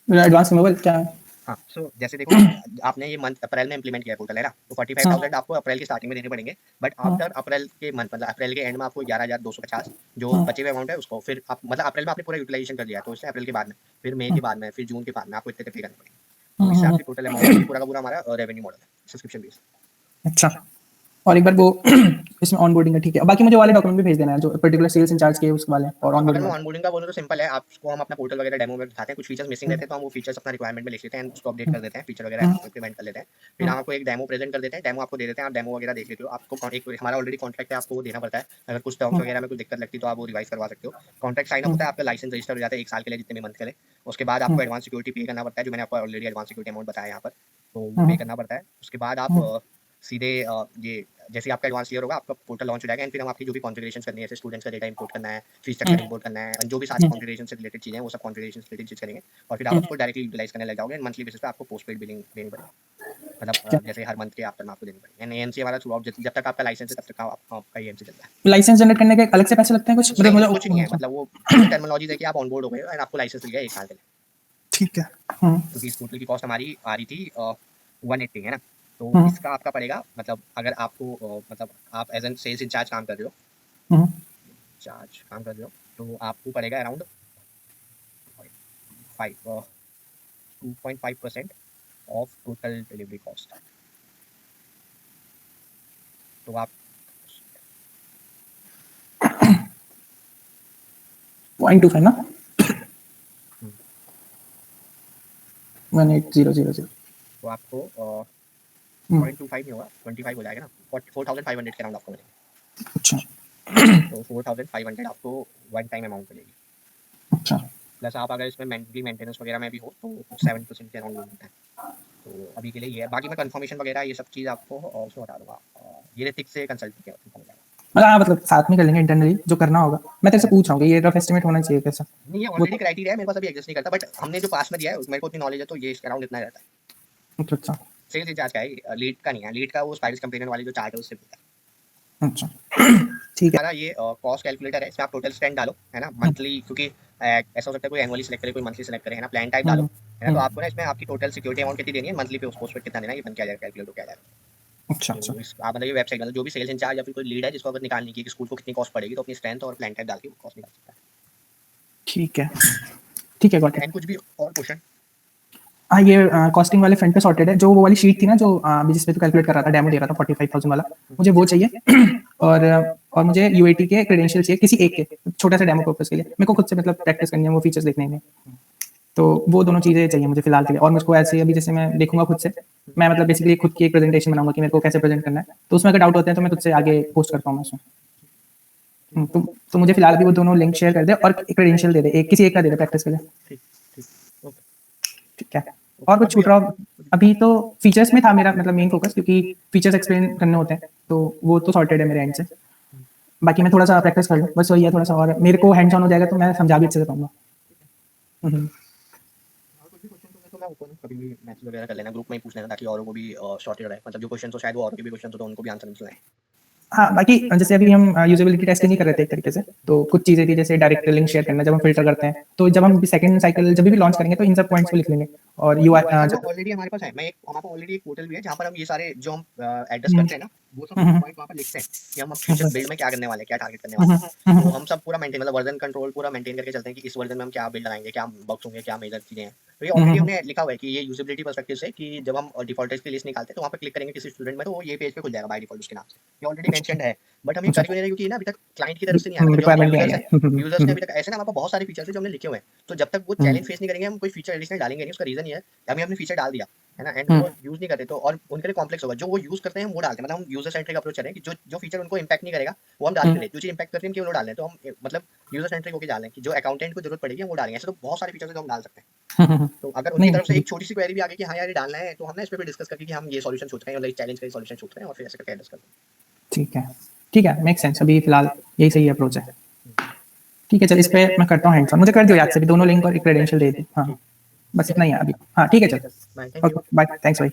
एडवांस रिमूवल क्या है? हाँ, सो जैसे देखो आपने ये मंथ अप्रैल में इम्प्लीमेंट किया पोर्टल, है ना? तो 45,000 आपको अप्रैल की स्टार्टिंग में देने पड़ेंगे, बट आफ्टर अप्रैल के मंथ मतलब अप्रैल के एंड में आपको 11,250 जो बचे हुए अमाउंट है उसको फिर आप मतलब अप्रैल में आपने पूरा यूटिलाइजेशन कर लिया है, तो इसलिए अप्रैल के बाद में, फिर मई के बाद में, फिर जून के बाद में आपको इतने पे करने पड़ेंगे। तो इससे आपकी टोटल अमाउंट पूरा का पूरा हमारा रेवेन्यू मॉडल है सब्सक्रिप्शन बेस्ड। अच्छा, और एक बार वो इसमें ऑनबोर्डिंग का ठीक है, बाकी मुझे वाले डॉक्यूमेंट भी भेज देना है जो पर्टिकुलर सेल्स इंचार्ज के उस वाले और अगर ऑनबोर्डिंग मैं वाले। ऑनबोर्डिंग का बोलूँ तो सिंपल है, आपको हम अपना पोर्टल वगैरह डेमो में दिखाते हैं, कुछ फीचर्स मिसिंग रहते हैं तो हम वो फीचर्स अपना रिक्वायरमेंट में लिख लेते हैं, उसको अपडेट कर देते हैं, फीचर वगैरह इंप्लीमेंट कर लेते हैं, फिर हम आपको एक डेमो प्रेजेंट कर देते हैं, डेमो आपको दे देते हैं, आप डेमो वगैरह देख लेते हो, आपको एक हमारा ऑलरेडी कॉन्ट्रैक्ट है, आपको वो देना पड़ता है, अगर कुछ टर्म्स वगैरह में कुछ दिक्कत लगती है तो आप वो रिवाइज करवा सकते हो। कॉन्ट्रैक्ट साइन अप होता है, आपका लाइसेंस रजिस्टर हो जाता है 1 साल के लिए जितने भी मंथ के लिए, उसके बाद आपको एडवांस सिक्योरिटी पे करना पड़ता है, जो मैंने आपको ऑलरेडी एडवांस सिक्योरिटी अमाउंट बताया यहाँ पर, तो वो पे करना पड़ता है। उसके बाद आप सीधे ये जैसे आपका एडवांस क्लियर होगा आपका पोर्टल लॉन्च हो जाएगा, एंड फिर हम आपकी जो भी कॉन्फ़िगरेशंस करनी है, जैसे स्टूडेंट्स का डेटा इंपोर्ट करना है, फीस स्ट्रक्चर इंपोर्ट करना है, जो भी सारी कॉन्फ़िगरेशन से रिलेटेड चीज़ें हैं वो सब कॉन्फ़िगरेशन से रिलेटेड चीज़ करेंगे, और फिर आप उसको डायरेक्टली यूटिलाइज करने लग जाओगे, एंड मंथली बेसिस पे आपको पोस्टपेड बिलिंग देनी पड़ेगी, मतलब जैसे हर मंथ के आफ्टर में आपको देनी पड़ेगी। एंड एएमसी हमारा थ्रू आउट जब तक आपका लाइसेंस है तब तक आपका एएमसी चलता है। लाइसेंस जनरेट करने के अलग से पैसे लगते हैं कुछ, नहीं मतलब नहीं मुझे कुछ नहीं है, मतलब वो टर्मिनोलॉजी है कि आप ऑनबोर्ड हो गए एंड आपको लाइसेंस मिल गया 1 साल के लिए, ठीक है। क्योंकि इस पोर्टल की कॉस्ट हमारी आ रही थी 180, है ना? तो इसका आपका पड़ेगा, मतलब अगर आपको मतलब आप एज एन सेल्स इंचार्ज काम कर रहे हो, तो आपको पड़ेगा around 2.5% of total delivery cost. तो आप 0.25 ना, 18000। तो आपको 0.25 नहीं होगा, 25 हो जाएगा ना, 4,500 के अराउंड आपको मिलेगा। अच्छा तो 4,500 आपको वन टाइम अमाउंट मिलेगी, अच्छा, प्लस आप अगर इसमें मंथली मेंटेनेंस वगैरह में भी हो तो 7% के अराउंड मिलता है। तो अभी के लिए ये है, बाकी मैं कंफर्मेशन वगैरह ये सब चीज़ आपको उसमें बता दूंगा, ये ऋतिक से कंसल्ट किया मतलब हाँ, मतलब साथ में कर लेंगे इंटरनली जो करना होगा। मैं तेरे से पूछ रहा हूँ कि ये रफ एस्टिमेट होना चाहिए कैसा? नहीं, ये वो ऑलरेडी क्राइटेरिया है, मेरे पास अभी एग्जिस्ट नहीं करता, बट हमने जो पास में दिया है मेरे को उतनी नॉलेज है, तो ये अराउंड इतना रहता है। अच्छा अच्छा सेल्स इंचार्ज का है, लीड का नहीं है, लीड का वो स्पाइस कंपेनियन वाली जो चार्ट है उससे मिलता है। अच्छा ठीक है। हमारा ये कॉस्ट कैलकुलेटर है, इसमें आप टोटल स्पेंड डालो, है ना, मंथली, क्योंकि ऐसा हो सकता है कोई एनुअली सेलेक्ट करे कोई मंथली सेलेक्ट करे, है ना, प्लान टाइप डालो, है ना, तो आपको ना इसमें आपकी टोटल सिक्योरिटी अमाउंट कितनी देनी है, मंथली पे उस पोस्ट पे कितना देना है, ये बन के आ जाएगा, कैलकुलेट होकर आ जाएगा। अच्छा अच्छा तो इस आप मतलब ये वेबसाइट मतलब जो भी सेल्स इंचार्ज या फिर कोई लीड है जिसको अगर निकालनी की कि स्कूल को कितनी कॉस्ट पड़ेगी, तो अपनी स्ट्रेंथ और प्लान टाइप डाल के कॉस्ट निकाल सकता है। ठीक है ठीक है, गॉट इट। एंड कुछ भी और क्वेश्चन? हाँ, ये कॉस्टिंग वाले फ्रंट पे सॉर्टेड है, जो वो वाली शीट थी ना जो अभी जिसपे तू कैलकुलेट कर रहा था, डेमो दे रहा था 45,000 वाला, मुझे वो चाहिए और मुझे यूएटी के क्रेडेंशियल चाहिए किसी एक के छोटा सा डेमो पर्पस के लिए, मेरे को खुद से मतलब प्रैक्टिस करनी है, वो फीचर्स देखने में, तो वो दोनों चीज़ें चाहिए मुझे फिलहाल के लिए। और मुझको ऐसे अभी जैसे मैं देखूंगा खुद से, मैं मतलब बेसिकली खुद की एक प्रेजेंटेशन बनाऊंगा कि मेरे को कैसे प्रेजेंट करना है, तो उसमें अगर डाउट होते हैं तो मैं तुझसे आगे पोस्ट कर पाऊंगा उसमें। तो मुझे फिलहाल अभी वो दोनों लिंक शेयर कर दे और क्रेडेंशियल दे दे, एक किसी एक का दे दे प्रैक्टिस के लिए। ठीक ठीक, ओके ठीक है, और कुछ छूट रहा हो? अभी तो फीचर्स में था मेरा मतलब मेन फोकस, क्योंकि फीचर्स एक्सप्लेन करने होते हैं, तो वो तो सॉर्टेड है मेरे एंड से। बाकी मैं थोड़ा सा प्रैक्टिस कर लूँ बस, वही है थोड़ा सा, और मेरे को हैंड्स ऑन हो जाएगा तो मैं समझा भी अच्छे से पाऊंगा। कुछ भी क्वेश्चन तो मैं ओपन हूँ, कभी भी मैसेज वगैरह कर लेना, ग्रुप में ही पूछ लेना, ताकि औरों को भी शॉर्टेड रहे, मतलब जो क्वेश्चन तो शायद वो औरों के भी क्वेश्चन तो उनको भी आंसर मिल जाए। हाँ, बाकी जैसे अभी हम यूजेबिलिटी टेस्टिंग ही कर रहे थे एक तरीके से, तो कुछ चीज़ें थी जैसे डायरेक्ट लिंक शेयर करना जब हम फिल्टर करते हैं, तो जब हम सेकंड साइकिल जब भी लॉन्च करेंगे तो इन सब पॉइंट्स को लिख लेंगे। और यूआई ऑलरेडी हमारे पास है, मैं एक हमारे पास ऑलरेडी एक पोर्टल भी है जहाँ पर हम ये सारे जो हम एड्रेस करते हैं ना, वो सब पॉइंट वहाँ पर लिखते हैं कि हम फ्यूचर बिल्ड में क्या करने वाले हैं, क्या टारगेट करने वाले हैं, तो हम सब पूरा मेंटेन मतलब वर्जन कंट्रोल पूरा मेंटेन करके चलते हैं कि इस वर्जन में हम क्या बिल्ड लगाएंगे, क्या बग्स होंगे, क्या मेजर चीजें हैं। तो ये ऑलरेडी हमने लिखा हुआ है कि ये यूजेबिलिटी पर्सपेक्टिव से कि जब हम डिफॉल्टर्स की लिस्ट निकालते हैं तो वहाँ पर क्लिक करेंगे किसी स्टूडेंट में, तो वो ये पेज पे खुल जाएगा बाय डिफॉल्ट उसके नाम से, ये ऑलरेडी मेंशन्ड है। बट हम ये कर क्यों नहीं रहे, क्योंकि ना अभी तक क्लाइंट की तरफ से नहीं आया, मतलब जो हमारे रिक्वायरमेंट नहीं आई यूजर्स है। हैं, यूजर्स ने अभी तक ऐसे ना हमारे पास बहुत सारे फीचर्स हैं जो हमने लिखे हुए हैं, तो जब तक वो चैलेंज फेस नहीं करेंगे हम कोई फीचर एडिशनल डालेंगे नहीं। उसका रीजन ये है अभी हमने फीचर डाल दिया है ना, एंड वो यूज नहीं करते तो, और उनके लिए कॉम्प्लेक्स होगा, जो वो यूज करते हैं हम वो डालते हैं, मतलब हम यूजर सेंट्रिक अप्रोच करें कि जो फीचर उनको इंपैक्ट नहीं करेगा वो हम डालते हैं, जो चीज इंपैक्ट करती है हम वो डाल रहे हैं, तो हम मतलब यूजर सेंट्रिक होकर डालें कि जो अकाउंटेंट को जरूरत पड़ेगी हम वो डालेंगे। ऐसे तो बहुत सारे फीचर्स जो हम डाल सकते हैं, तो अगर उनकी तरफ से नहीं, एक छोटी सी क्वेरी भी आ गई कि हाँ यार ये डालना है, तो हमने इस पे भी डिस्कस करके कि हम ये सॉल्यूशन सोच रहे हैं, मतलब इस चैलेंज का सॉल्यूशन सोच रहे हैं, और फिर ऐसे करके एड्रेस करते हैं। ठीक है, मेक सेंस। अभी फिलहाल यही सही अप्रोच है। ठीक है, चल इस पे मैं करता हूँ हैंड्स ऑन, मुझे कर दियो याद से भी दोनों लिंक और एक क्रेडेंशियल दे दी। हाँ बस इतना ही है अभी। हाँ ठीक है चल। Bye, thank you. Okay bye, thanks भाई।